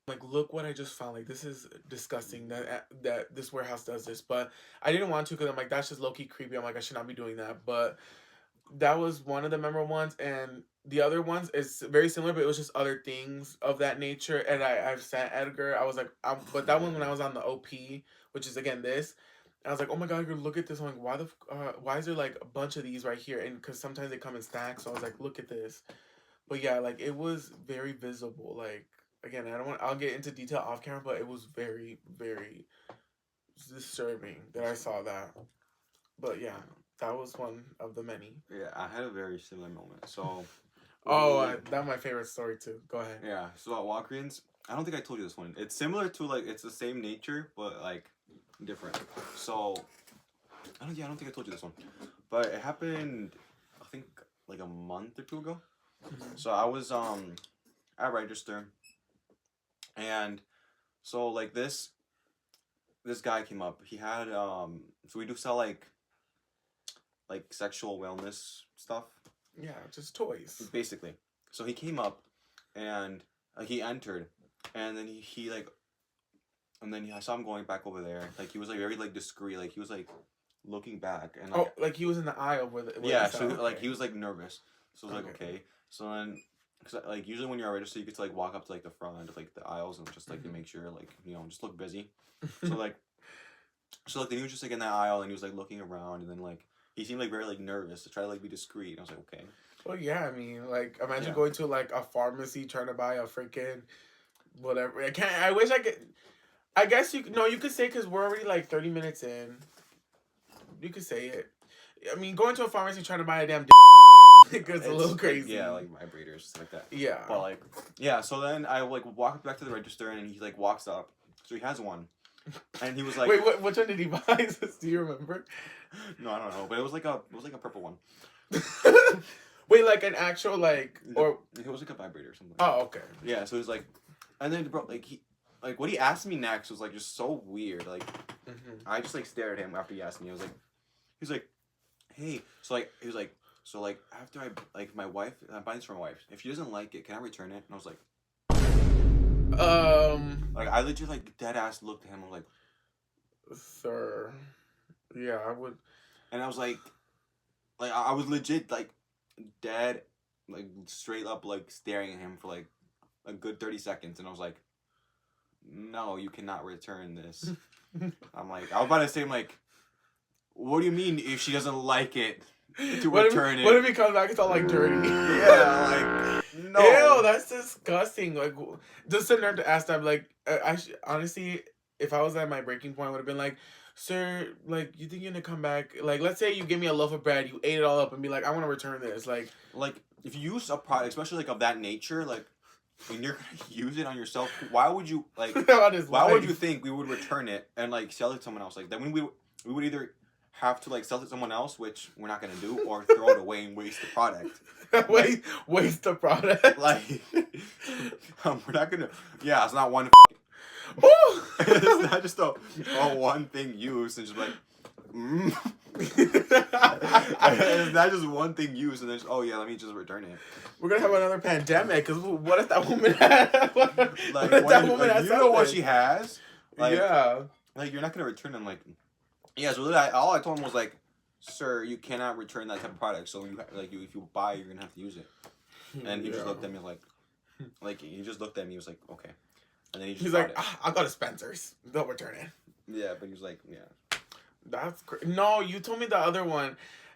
[SPEAKER 1] like, look what I just found. Like, this is disgusting that this warehouse does this. But I didn't want to because I'm like, that's just low key creepy. I'm like, I should not be doing that. But that was one of the memorable ones, and the other ones is very similar, but it was just other things of that nature. And I've sent Edgar. I was like, but that one when I was on the OP, which is again this. I was like, oh my god, look at this. I'm like, why is there like a bunch of these right here? And because sometimes they come in stacks, so I was like, look at this. But yeah, like it was very visible. Like again, I don't want. I'll get into detail off camera, but it was very, very disturbing that I saw that. But yeah, that was one of the many.
[SPEAKER 2] Yeah, I had a very similar moment. So.
[SPEAKER 1] That's my favorite story too. Go ahead.
[SPEAKER 2] Yeah. So at Walgreens, I don't think I told you this one. It's similar to like it's the same nature, but like different. So I don't think I told you this one, but it happened. I think like a month or two ago. Mm-hmm. So I was at register, and so like this guy came up. He had so we do sell like sexual wellness stuff.
[SPEAKER 1] Yeah, just toys.
[SPEAKER 2] Basically. So he came up, and he entered, and then he like, and then I saw him going back over there. Like he was like very like discreet. Like he was like looking back and like,
[SPEAKER 1] like he was in the aisle where
[SPEAKER 2] yeah. So like he was like nervous. So I was like okay. So then. Because like usually when you're a register, you get to like walk up to like the front of like the aisles and just like to make sure like just look busy. So like then he was just like in that aisle and he was like looking around and then like he seemed like very like nervous to try to like be discreet. And I was like okay.
[SPEAKER 1] Well, yeah, I mean, like imagine going to like a pharmacy trying to buy a freaking whatever. I wish I could. I guess you could say because we're already like 30 minutes in. You could say it. I mean, going to a pharmacy trying to buy a damn. It's a little crazy.
[SPEAKER 2] Yeah, like vibrators, stuff like that.
[SPEAKER 1] Yeah.
[SPEAKER 2] But like, yeah. So then I like walked back to the register, and he like walks up. So he has one, and he was like,
[SPEAKER 1] "Wait, which one did he buy? Do you remember?"
[SPEAKER 2] No, I don't know. But it was like a purple one.
[SPEAKER 1] Wait, like an actual like or
[SPEAKER 2] it was like a vibrator or something.
[SPEAKER 1] Oh, okay.
[SPEAKER 2] Yeah. So he was like, and then bro, like what he asked me next was like just so weird. Like, I just like stared at him after he asked me. He was like, hey. So like he was like. So, like, after I'm buying this for my wife. If she doesn't like it, can I return it? And I was like... Like, I legit, like, dead-ass looked at him. I was like...
[SPEAKER 1] Sir... Yeah, I would...
[SPEAKER 2] And I was like... Like, I was legit, like, dead, like, straight up, like, staring at him for, like, a good 30 seconds. And I was like... No, you cannot return this. I'm like... I was about to say, I'm like... What do you mean if she doesn't like it? To return it.
[SPEAKER 1] What if he comes back? It's all like dirty.
[SPEAKER 2] Yeah, like no.
[SPEAKER 1] Ew, that's disgusting. Like, just the nerve to ask that. Like, honestly, if I was at my breaking point, I would have been like, "Sir, like, you think you're gonna come back? Like, let's say you give me a loaf of bread, you ate it all up, and be like, I want to return this. Like,
[SPEAKER 2] if you use a product, especially like of that nature, like when you're gonna use it on yourself, why would you like? Why would you think we would return it and like sell it to someone else? Like then we would either have to like sell it to someone else, which we're not gonna do, or throw it away and waste the product.
[SPEAKER 1] waste the product.
[SPEAKER 2] Like we're not gonna. Yeah, it's not one. It's not just a one thing use and just like. It's not just one thing used and then just, oh yeah, let me just return it.
[SPEAKER 1] We're gonna have another pandemic because what if that woman had? What if
[SPEAKER 2] that woman has? You know what she has? Like,
[SPEAKER 1] yeah.
[SPEAKER 2] Like you're not gonna return them. Like, yeah. So literally, all I told him was like, "Sir, you cannot return that type of product. So if you buy, you're gonna have to use it." And he just looked at me like he just looked at me. He was like, "Okay," and then he's
[SPEAKER 1] like, "I'll go to Spencer's. They'll return it."
[SPEAKER 2] Yeah, but he was like, "Yeah."
[SPEAKER 1] That's no. You told me the other one,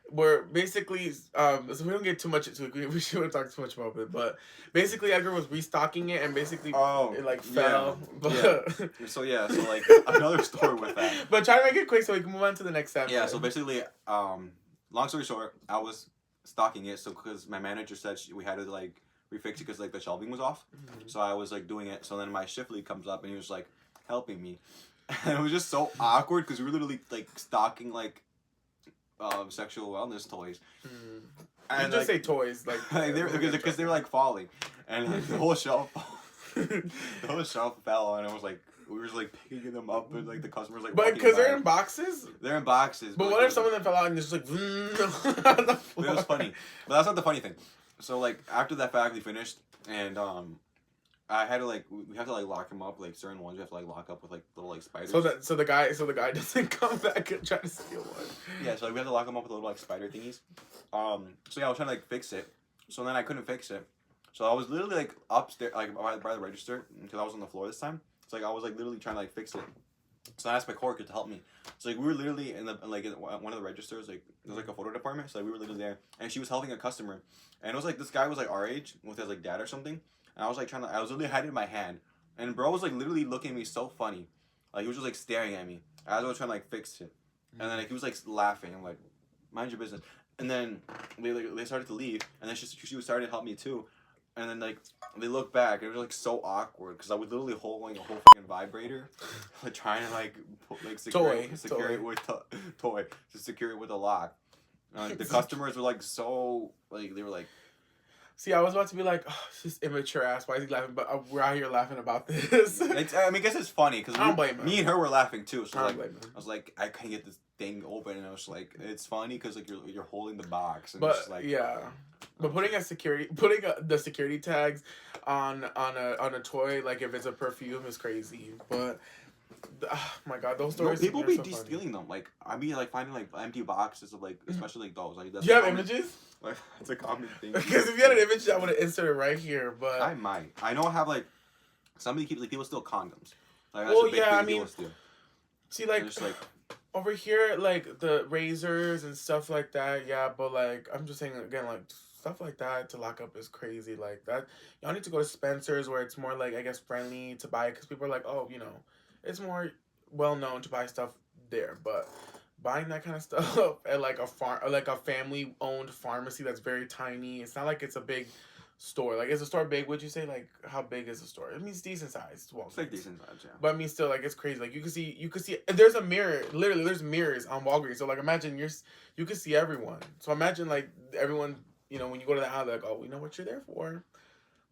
[SPEAKER 1] where basically, so we don't get too much into it. We shouldn't talk too much about it, but basically, Edgar was restocking it, and basically, it like fell.
[SPEAKER 2] Yeah.
[SPEAKER 1] But
[SPEAKER 2] So like another story with that.
[SPEAKER 1] But try to make it quick so we can move on to the next step.
[SPEAKER 2] Yeah. So basically, long story short, I was stocking it, so because my manager said we had to like refix it because like the shelving was off, so I was like doing it. So then my shift lead comes up and he was like helping me. And it was just so awkward because we were literally like stocking like sexual wellness toys.
[SPEAKER 1] And you just say toys like
[SPEAKER 2] because they were like falling, and like, the whole shelf fell, and it was like we were just like picking them up, and like the customers like.
[SPEAKER 1] But because they're in boxes.
[SPEAKER 2] They're in boxes.
[SPEAKER 1] But what if some of them fell out and it's just like?
[SPEAKER 2] It was funny, but that's not the funny thing. So like after that faculty finished, and I had to like we have to like lock him up, like certain ones we have to like lock up with like little like spiders.
[SPEAKER 1] So the guy doesn't come back and try to steal one.
[SPEAKER 2] Yeah, so like, we have to lock him up with little like spider thingies. So yeah, I was trying to like fix it. So then I couldn't fix it. So I was literally like upstairs, like by the register, because I was on the floor this time. So like I was like literally trying to like fix it. So I asked my coworker to help me. So like we were literally in the like in one of the registers, like there's like a photo department. So like, we were literally there, and she was helping a customer, and it was like this guy was like our age with his like dad or something. And I was like I was literally hiding my hand, and bro was like literally looking at me so funny, like he was just like staring at me as I was trying to like fix it, and then like he was like laughing. I'm like, mind your business. And then they started to leave, and then she was starting to help me too. And then like they looked back, and it was like so awkward because I was literally holding a whole fucking vibrator, like trying to like secure it with toy to secure it with a lock. The customers were like so like they were like.
[SPEAKER 1] See, I was about to be like, oh, it's just immature ass. Why is he laughing? But we're out here laughing about this.
[SPEAKER 2] I mean, I guess it's funny because me and her were laughing too. So I was like, I can't get this thing open, and I was like, it's funny because like you're holding the box, and
[SPEAKER 1] but
[SPEAKER 2] it's like
[SPEAKER 1] yeah. But putting the security tags on a toy, like if it's a perfume, is crazy. But oh my god, those stories.
[SPEAKER 2] No, people be
[SPEAKER 1] so
[SPEAKER 2] stealing them. Like I be like finding like empty boxes of like especially like those. Like that's.
[SPEAKER 1] Do you have images?
[SPEAKER 2] Like it's a common thing.
[SPEAKER 1] Because if you had an image, I would have inserted it right here. But
[SPEAKER 2] I might. I know I have like somebody keeps like people steal condoms. Like,
[SPEAKER 1] that's a big thing I mean, see like. Over here, like the razors and stuff like that, yeah. But like, I'm just saying again, like stuff like that to lock up is crazy. Like that, y'all need to go to Spencer's where it's more like I guess friendly to buy because people are like, oh, it's more well known to buy stuff there. But buying that kind of stuff at like a farm, or like a family owned pharmacy that's very tiny. It's not like it's a big store. Like, is the store big? Would you say like how big is the store? I mean, it's decent size.
[SPEAKER 2] It's like decent size, yeah.
[SPEAKER 1] But I mean, still, like it's crazy. Like you can see. There's a mirror. Literally, there's mirrors on Walgreens. So like, imagine you can see everyone. So imagine like everyone. When you go to the house, like, oh, we know what you're there for.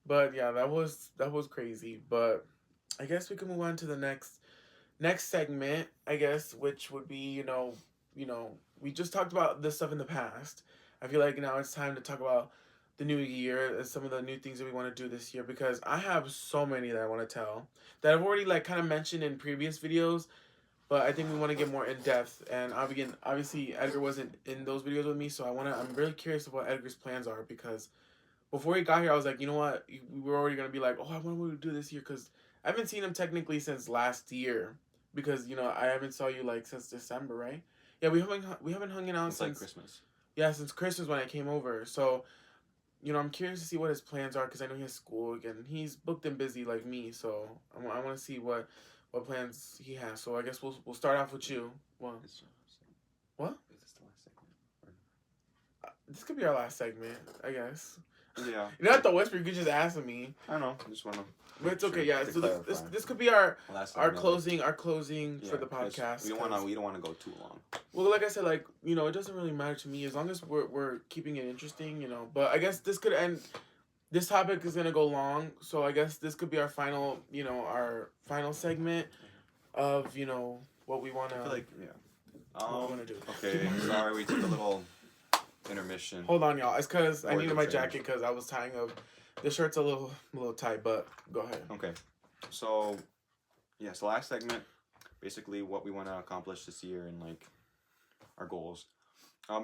[SPEAKER 1] But yeah, that was crazy. But I guess we can move on to the next segment. I guess, which would be we just talked about this stuff in the past. I feel like now it's time to talk about the new year and some of the new things that we want to do this year because I have so many that I want to tell that I've already like kind of mentioned in previous videos, but I think we want to get more in depth. And obviously Edgar wasn't in those videos with me, so I'm really curious of what Edgar's plans are because before he got here I was like, you know what, we were already gonna be like, oh, I wonder what we do this year because I haven't seen him technically since last year because I haven't saw you like since December, right? Yeah, we haven't hung out since
[SPEAKER 2] like Christmas.
[SPEAKER 1] Yeah, since Christmas when I came over. So I'm curious to see what his plans are because I know he has school again. He's booked and busy like me, so I want to see what plans he has. So I guess we'll start off with you. Well, what?
[SPEAKER 2] Is this the last segment?
[SPEAKER 1] This could be our last segment, I guess.
[SPEAKER 2] Yeah.
[SPEAKER 1] You don't have to whisper. You could just ask me.
[SPEAKER 2] I know. I just want to.
[SPEAKER 1] But it's okay. Yeah. So this could be our closing for the podcast.
[SPEAKER 2] We don't want to go too long.
[SPEAKER 1] Well, like I said, like it doesn't really matter to me as long as we're keeping it interesting, But I guess this could end. This topic is gonna go long, so I guess this could be our final segment of what we wanna.
[SPEAKER 2] I feel like what we wanna do. Okay. Sorry, we took a little intermission.
[SPEAKER 1] Hold on, y'all. It's because I needed my jacket because I was tying up. The shirt's a little tight, but go ahead.
[SPEAKER 2] Okay. So, yeah. So last segment, basically what we want to accomplish this year and like our goals. I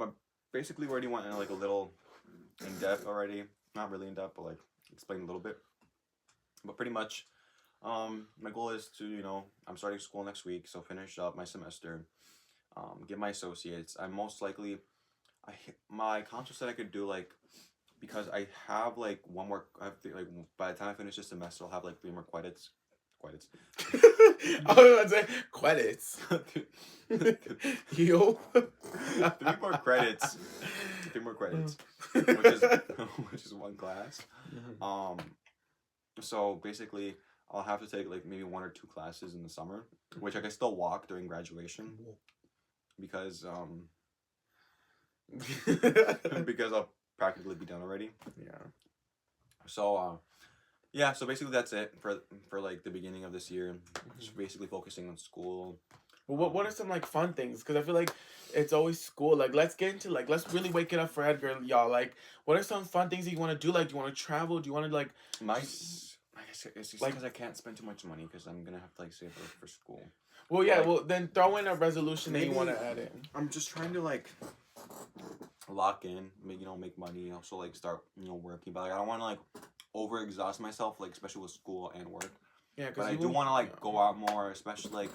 [SPEAKER 2] basically already went in like a little in depth already. Not really in depth, but like explain a little bit. But pretty much, my goal is to I'm starting school next week, so finish up my semester, get my associates. I'm most likely, my counsel said I could do like. Because I have like one more, like by the time I finish this semester, I'll have like 3 more credits.
[SPEAKER 1] I was about to say credits. Yo.
[SPEAKER 2] 3 more credits. 3 more credits, which is 1 class. So basically, I'll have to take like maybe 1 or 2 classes in the summer, which I can still walk during graduation, because I'll practically be done already.
[SPEAKER 1] Yeah.
[SPEAKER 2] So so basically that's it for like the beginning of this year. Just basically focusing on school.
[SPEAKER 1] Well, what are some like fun things? Because I feel like it's always school. Like let's get into let's really wake it up for Edgar, y'all. Like what are some fun things that you want to do? Like do you want to travel? Do you want to like
[SPEAKER 2] I guess It's just
[SPEAKER 1] Like-
[SPEAKER 2] because I can't spend too much money because I'm gonna have to like save up for school.
[SPEAKER 1] Well, yeah.
[SPEAKER 2] Like,
[SPEAKER 1] Well, then throw in a resolution that you
[SPEAKER 2] maybe-
[SPEAKER 1] want to add in.
[SPEAKER 2] I'm just trying to like lock in, make money, also like start working. But like, I don't want to like overexhaust myself, like especially with school and work.
[SPEAKER 1] Yeah,
[SPEAKER 2] But I do want to like go out more, especially like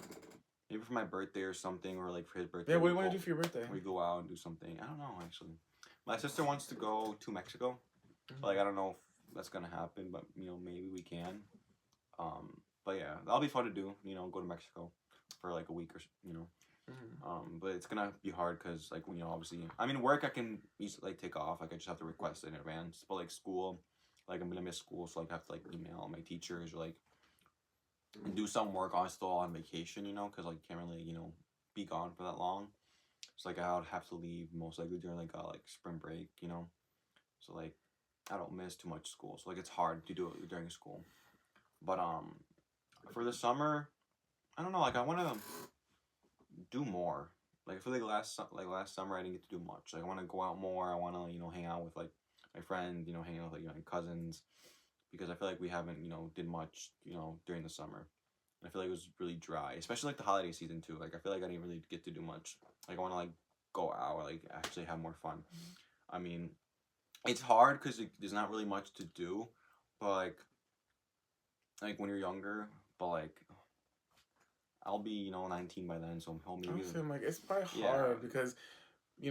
[SPEAKER 2] maybe for my birthday or something, or like for his birthday.
[SPEAKER 1] Yeah, what do you
[SPEAKER 2] we
[SPEAKER 1] want to
[SPEAKER 2] go-
[SPEAKER 1] do for your birthday?
[SPEAKER 2] We go out and do something. I don't know actually. My sister wants to go to Mexico. But, like I don't know if that's gonna happen, but maybe we can. But yeah, that'll be fun to do. Go to Mexico for like a week or but it's gonna be hard because like obviously work I can easily like take off. Like I just have to request in advance. But like school, like I'm gonna miss school, so like I have to like email my teachers or like do some work on still on vacation. Because like can't really be gone for that long. So like I would have to leave most likely during like spring break. So like I don't miss too much school. So like it's hard to do it during school. But for the summer, I don't know. Like I want to do more. Like I feel like last summer I didn't get to do much. Like I want to go out more. I want to hang out with like my friends. Hang out with like my cousins, because I feel like we haven't did much during the summer. And I feel like it was really dry, especially like the holiday season too. Like I feel like I didn't really get to do much. Like I want to like go out, like actually have more fun. I mean, it's hard because there's not really much to do, but like when you're younger, but like I'll be 19 by then, so I'll maybe.
[SPEAKER 1] I feel like it's probably hard because we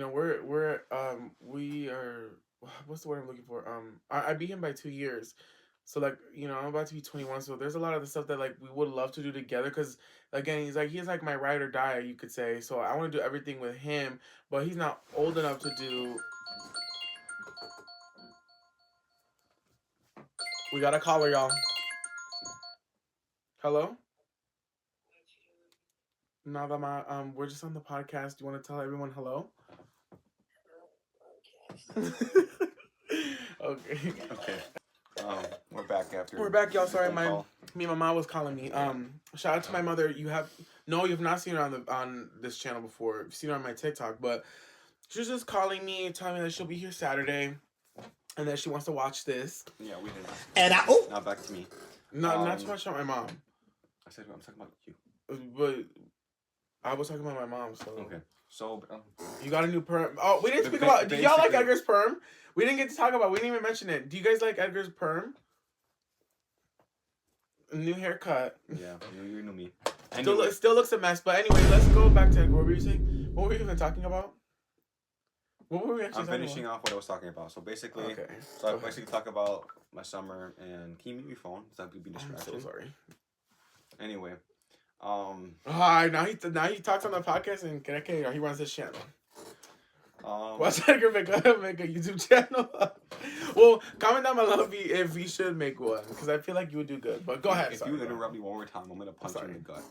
[SPEAKER 1] are, what's the word I'm looking for? I beat him by 2 years, so like I'm about to be 21, so there's a lot of the stuff that like we would love to do together, because again he's like my ride or die, you could say. So I want to do everything with him, but he's not old enough to do. We got a caller, y'all. Hello? Now that we're just on the podcast. Do you want to tell everyone hello? Okay.
[SPEAKER 2] Okay. We're back after.
[SPEAKER 1] We're back, y'all. Sorry,
[SPEAKER 2] phone call.
[SPEAKER 1] my mom was calling me. Shout out to my mother. You've not seen her on this channel before. You've seen her on my TikTok, but she was just calling me, telling me that she'll be here Saturday, and that she wants to watch this.
[SPEAKER 2] Yeah, we did.
[SPEAKER 3] And
[SPEAKER 2] Now back to me.
[SPEAKER 1] Not too much on my mom,
[SPEAKER 2] I said I'm talking about you.
[SPEAKER 1] but I was talking about my mom. So
[SPEAKER 2] Okay. So
[SPEAKER 1] you got a new perm. Oh, we didn't speak
[SPEAKER 2] Ba-
[SPEAKER 1] about. Do y'all like
[SPEAKER 2] basically-
[SPEAKER 1] Edgar's perm? We didn't get to talk about. We didn't even mention it. Do you guys like Edgar's perm? New haircut.
[SPEAKER 2] yeah, you knew me.
[SPEAKER 1] Still looks a mess. But anyway, let's go back to what were you saying? What were we even talking about? What were we actually
[SPEAKER 2] I'm
[SPEAKER 1] talking
[SPEAKER 2] finishing off what I was talking about. So basically,
[SPEAKER 1] Okay.
[SPEAKER 2] so I
[SPEAKER 1] Go ahead.
[SPEAKER 2] basically talk about my summer and can you mute your phone? So that could be
[SPEAKER 1] I'm
[SPEAKER 2] distraction.
[SPEAKER 1] so sorry.
[SPEAKER 2] Anyway,
[SPEAKER 1] Hi, now he talks on the podcast and he runs his channel.
[SPEAKER 2] um,
[SPEAKER 1] Watch Edgar make a YouTube channel. Well, comment down below if he should make one, because I feel like you would do good. But go ahead.
[SPEAKER 2] if
[SPEAKER 1] sorry,
[SPEAKER 2] you
[SPEAKER 1] go ahead.
[SPEAKER 2] interrupt me one more time, I'm gonna punch you
[SPEAKER 1] Sorry.
[SPEAKER 2] in the gut.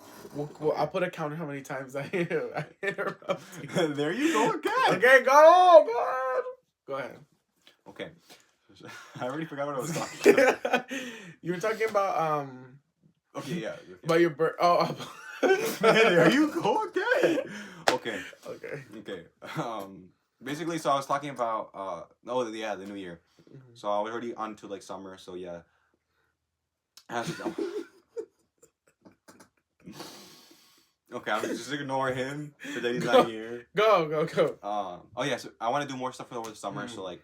[SPEAKER 1] Well, I'll put a counter how many times I interrupt you.
[SPEAKER 2] There you go again.
[SPEAKER 1] Okay, go ahead. Go ahead.
[SPEAKER 2] Okay. I already forgot what I was talking about.
[SPEAKER 1] You were talking about
[SPEAKER 2] Okay, yeah.
[SPEAKER 1] about your birth. Oh.
[SPEAKER 2] There you go again. Okay.
[SPEAKER 1] Okay.
[SPEAKER 2] Basically, so I was talking about the new year.
[SPEAKER 1] Mhm.
[SPEAKER 2] So I was already on to like summer. So yeah. Okay, I'm just ignore him for that he's not here.
[SPEAKER 1] Go.
[SPEAKER 2] Oh yeah, so I want to do more stuff over the summer.
[SPEAKER 1] Mhm.
[SPEAKER 2] So like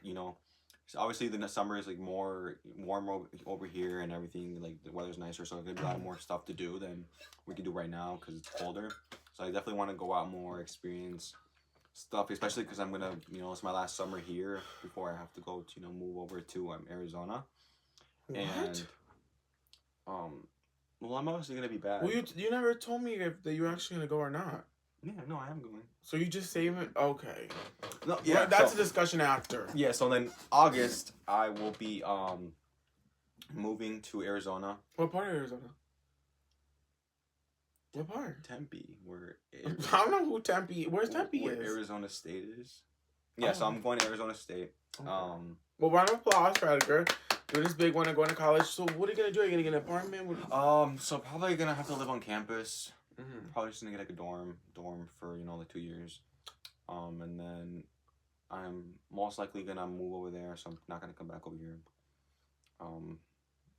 [SPEAKER 2] so obviously the summer is like more warmer over here and everything. Like the weather's nicer, so there's gonna be a lot more stuff to do than we can do right now because it's colder. So I definitely want to go out more, experience stuff, especially because I'm gonna it's my last summer here before I have to go to move over to Arizona.
[SPEAKER 1] What?
[SPEAKER 2] And well, I'm obviously gonna be back.
[SPEAKER 1] Well, you never told me that you were actually gonna go or not.
[SPEAKER 2] Yeah, no, I am going.
[SPEAKER 1] So you just saving it? Okay.
[SPEAKER 2] No,
[SPEAKER 1] Yeah,
[SPEAKER 2] yeah,
[SPEAKER 1] that's
[SPEAKER 2] so-
[SPEAKER 1] a discussion after.
[SPEAKER 2] Yeah, so then August I will be moving to Arizona.
[SPEAKER 1] What part of Arizona? What part?
[SPEAKER 2] Tempe, where
[SPEAKER 1] I don't know who Tempe. Where's Tempe
[SPEAKER 2] where
[SPEAKER 1] is?
[SPEAKER 2] Arizona State is. Yeah, so
[SPEAKER 1] Oh.
[SPEAKER 2] I'm going to Arizona State.
[SPEAKER 1] Okay.
[SPEAKER 2] Um,
[SPEAKER 1] Well, round of applause for Edgar. Doing this big one and going to college. So what are you gonna do? Are you gonna get an apartment?
[SPEAKER 2] so probably gonna have to live on campus.
[SPEAKER 1] Mhm.
[SPEAKER 2] Probably just gonna get like a dorm for like 2 years. And then I'm most likely gonna move over there, so I'm not gonna come back over here.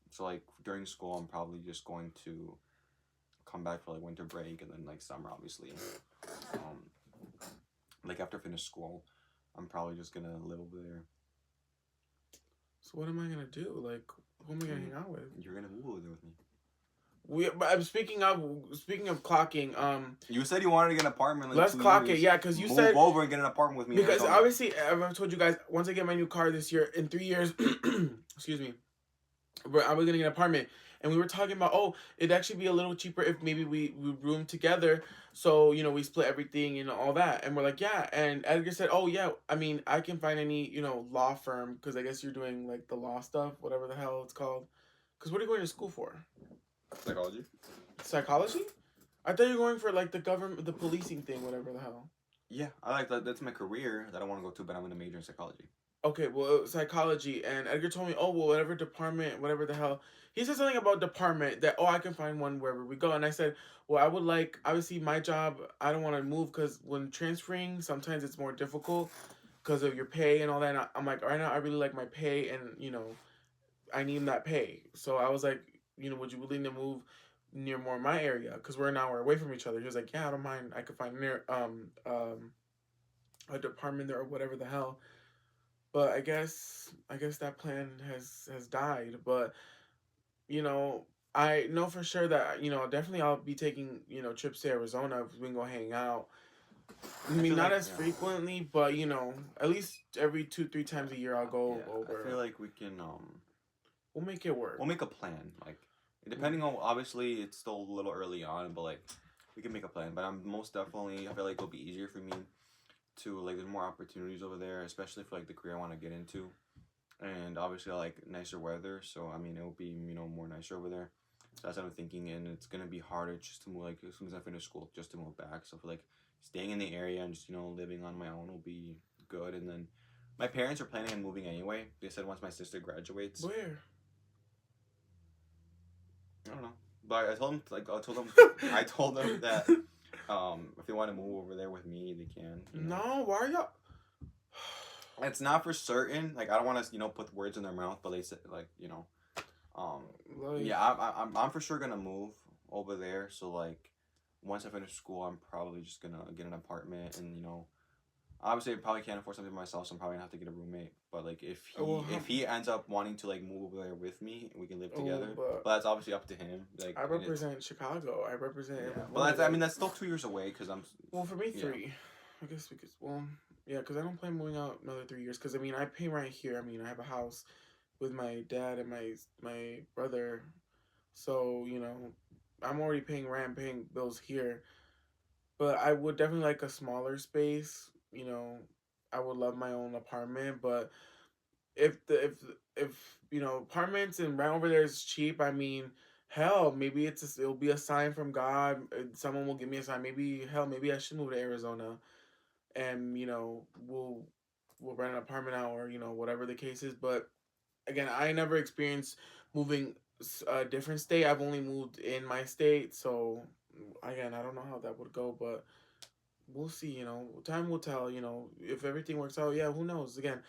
[SPEAKER 2] So like during school, I'm probably just going to come back for like winter break and then like summer, obviously. Um, like after I finish school, I'm probably just gonna live over there.
[SPEAKER 1] So what am I gonna do? Like, who am I gonna hang out with?
[SPEAKER 2] You're gonna move over there with me.
[SPEAKER 1] But I'm speaking of clocking.
[SPEAKER 2] You said you wanted to get an apartment. Like
[SPEAKER 1] Let's
[SPEAKER 2] 2
[SPEAKER 1] clock
[SPEAKER 2] years.
[SPEAKER 1] it. Yeah, because you
[SPEAKER 2] Move
[SPEAKER 1] said
[SPEAKER 2] over and get an apartment with me.
[SPEAKER 1] because
[SPEAKER 2] in Arizona.
[SPEAKER 1] obviously I've told you guys once I get my new car this year in 3 years. Excuse me. I was gonna get an apartment, and we were talking about it'd actually be a little cheaper if maybe we room together. So we split everything and all that, and we're like yeah. And Edgar said, oh yeah, I mean I can find any law firm because I guess you're doing like the law stuff, whatever the hell it's called. Because what are you going to school for?
[SPEAKER 2] Psychology.
[SPEAKER 1] Psychology? I thought you were going for like the government, the policing thing, whatever the hell.
[SPEAKER 2] Yeah, I like that. That's my career that I want to go to, but I'm gonna major in psychology.
[SPEAKER 1] Okay, well, psychology, and Edgar told me, oh, well, whatever department, whatever the hell. He said something about department that, I can find one wherever we go. And I said, well, I would like, obviously, my job, I don't want to move because when transferring, sometimes it's more difficult because of your pay and all that. And I'm like, right now, I really like my pay and, I need that pay. So I was like, would you be willing to move near more my area? Because we're an hour away from each other. He was like, yeah, I don't mind. I could find near a department there or whatever the hell. But I guess that plan has died. But I know for sure that definitely I'll be taking trips to Arizona if we can go hang out. I mean, not as frequently, but at least every 2-3 times a year I'll go over.
[SPEAKER 2] I feel like we can
[SPEAKER 1] we'll make it work.
[SPEAKER 2] We'll make a plan. Like depending on obviously it's still a little early on, but like we can make a plan. But I'm most definitely I feel like it'll be easier for me to like there's more opportunities over there, especially for like the career I want to get into. And obviously I like nicer weather, so I mean it'll be more nicer over there. So that's what I'm thinking, and it's gonna be harder just to move like as soon as I finish school, just to move back. So for like staying in the area and just living on my own will be good. And then my parents are planning on moving anyway. They said once my sister graduates.
[SPEAKER 1] Where?
[SPEAKER 2] I don't know, but I told them that if they want to move over there with me, they can.
[SPEAKER 1] No, why are y'all?
[SPEAKER 2] It's not for certain. Like I don't want to put words in their mouth, but they said yeah, I'm for sure gonna move over there. So like once I finish school, I'm probably just gonna get an apartment, and obviously I probably can't afford something myself, so I'm probably gonna have to get a roommate. But like if he ends up wanting to like move over there with me, we can live together. But that's obviously up to him. Like
[SPEAKER 1] I represent Chicago. I represent.
[SPEAKER 2] Yeah. Well, that's still 2 years away because I'm.
[SPEAKER 1] Well, for me, 3. I guess because yeah, because I don't plan moving out another 3 years. Because I mean, I pay rent here. I mean, I have a house with my dad and my brother, so I'm already paying rent, paying bills here. But I would definitely like a smaller space. I would love my own apartment, but if apartments and rent over there is cheap, I mean, hell, maybe it'll be a sign from God. Someone will give me a sign. Maybe maybe I should move to Arizona, and we'll rent an apartment out or whatever the case is. But again, I never experienced moving a different state. I've only moved in my state, so again, I don't know how that would go, but we'll see. Time will tell. If everything works out, yeah, who knows? Again,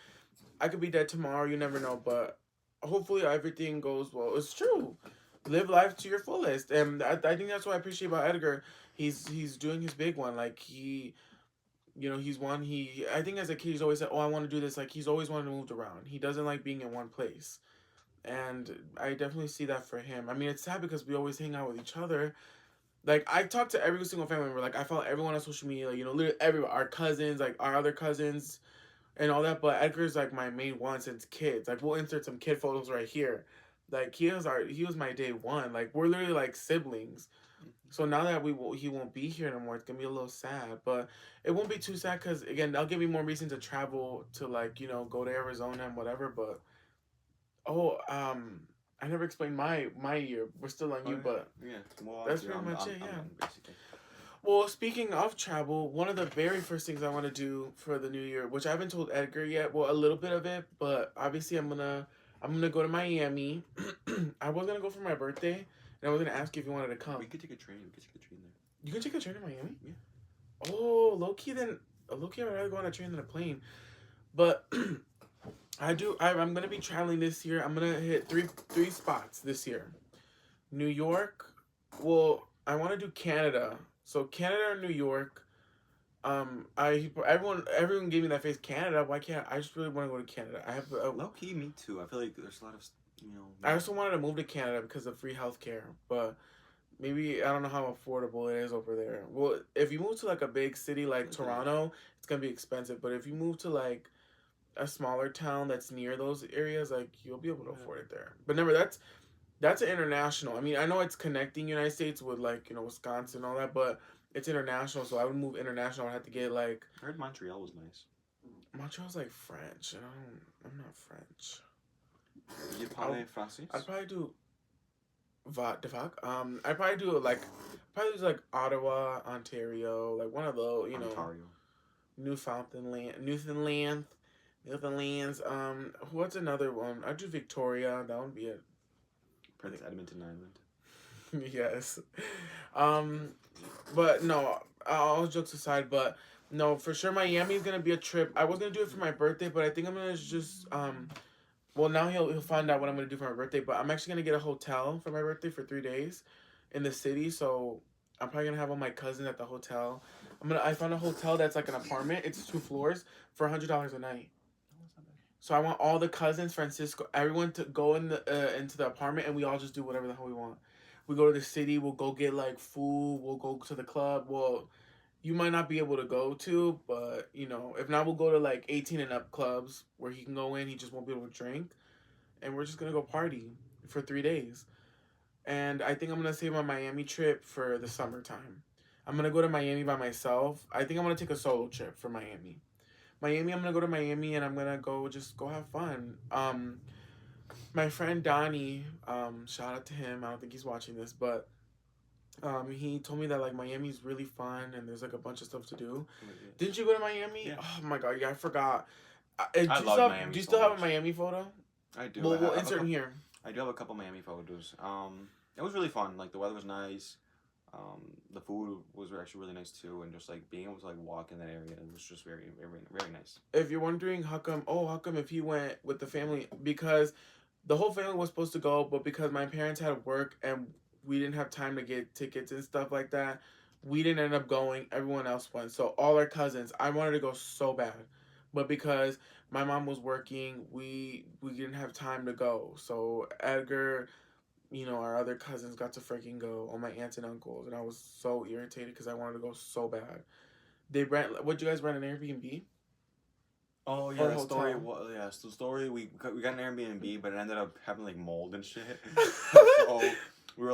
[SPEAKER 1] I could be dead tomorrow. You never know, but hopefully everything goes well. It's true. Live life to your fullest, and I think that's what I appreciate about Edgar. He's doing his big one. Like he's one. I think as a kid he's always said, "Oh, I want to do this." Like he's always wanted to move around. He doesn't like being in one place, and I definitely see that for him. I mean, it's sad because we always hang out with each other. Like I talk to every single family member. Like I follow everyone on social media. Like, literally everyone. Our cousins, like our other cousins and all that, but Edgar's like my main one since kids. Like we'll insert some kid photos right here. Like he was my day one. Like we're literally like siblings. So now that he won't be here anymore, it's gonna be a little sad. But it won't be too sad because again, that'll give me more reason to travel to like go to Arizona and whatever. But I never explained my year. We're still on you, but
[SPEAKER 2] well,
[SPEAKER 1] that's pretty much it. Yeah. Well, speaking of travel, one of the very first things I want to do for the new year, which I haven't told Edgar yet, well, a little bit of it, but obviously I'm gonna go to Miami. I was gonna go for my birthday, and I was gonna ask you if you wanted to come.
[SPEAKER 2] We could take a train. There.
[SPEAKER 1] You can take a train to Miami?
[SPEAKER 2] Yeah.
[SPEAKER 1] Oh, low key I'd rather go on a train than a plane. But I'm gonna be traveling this year. I'm gonna hit three spots this year. New York. Well, I want to do Canada. So Canada or New York. Everyone gave me that face. Canada. Why can't I just really want to go to Canada? I have.
[SPEAKER 2] Low key, me too. I feel like there's a lot of,
[SPEAKER 1] I also wanted to move to Canada because of free healthcare, but maybe I don't know how affordable it is over there. Well, if you move to like a big city like Toronto, it's gonna be expensive. But if you move to like a smaller town that's near those areas, like you'll be able to afford it there. But remember, that's an international. I mean, I know it's connecting United States with like Wisconsin and all that, but it's international. So I would move international. I'd have to get like.
[SPEAKER 2] I heard Montreal was nice.
[SPEAKER 1] Montreal's like French, and I'm not French.
[SPEAKER 2] You parle français?
[SPEAKER 1] I'd probably do. The fuck? I'd probably do like Ottawa, Ontario, like one of those.
[SPEAKER 2] Ontario.
[SPEAKER 1] Newfoundlands. What's another one? I'd do Victoria. That would be it.
[SPEAKER 2] Prince Edmonton Island.
[SPEAKER 1] Yes. But no, all jokes aside, but no, for sure Miami is gonna be a trip. I was gonna do it for my birthday, but I think I'm gonna just well now he'll find out what I'm gonna do for my birthday, but I'm actually gonna get a hotel for my birthday for 3 days in the city, so I'm probably gonna have all my cousins at the hotel. I found a hotel that's like an apartment, it's 2 floors for $100 a night. So I want all the cousins, Francisco, everyone to go into the apartment, and we all just do whatever the hell we want. We go to the city. We'll go get like food. We'll go to the club. Well, you might not be able to go to, but if not, we'll go to like 18 and up clubs where he can go in. He just won't be able to drink, and we're just gonna go party for 3 days. And I think I'm gonna save my Miami trip for the summertime. I'm gonna go to Miami by myself. I think I'm gonna take a solo trip for Miami. I'm gonna go to Miami and I'm gonna go have fun. My friend Donnie, shout out to him. I don't think he's watching this, but he told me that like Miami's really fun and there's like a bunch of stuff to do. Didn't you go to Miami?
[SPEAKER 2] Yeah.
[SPEAKER 1] Oh my god, yeah, I forgot.
[SPEAKER 2] I love Miami.
[SPEAKER 1] Do you still have a Miami photo?
[SPEAKER 2] I do.
[SPEAKER 1] Well, we'll insert in here.
[SPEAKER 2] I do have a couple Miami photos. It was really fun. Like the weather was nice. The food was actually really nice too, and just like being able to like walk in that area, it was just very, very, very nice.
[SPEAKER 1] If you're wondering how come if he went with the family, because the whole family was supposed to go, but because my parents had work and we didn't have time to get tickets and stuff like that, we didn't end up going. Everyone else went. So all our cousins, I wanted to go so bad, but because my mom was working, we didn't have time to go. So Edgar, our other cousins got to freaking go, all my aunts and uncles, and I was so irritated because I wanted to go so bad. What'd you guys rent, an Airbnb?
[SPEAKER 2] Oh yeah, the story. Well, yeah, so the story. We got an Airbnb, but it ended up having like mold and shit. So we were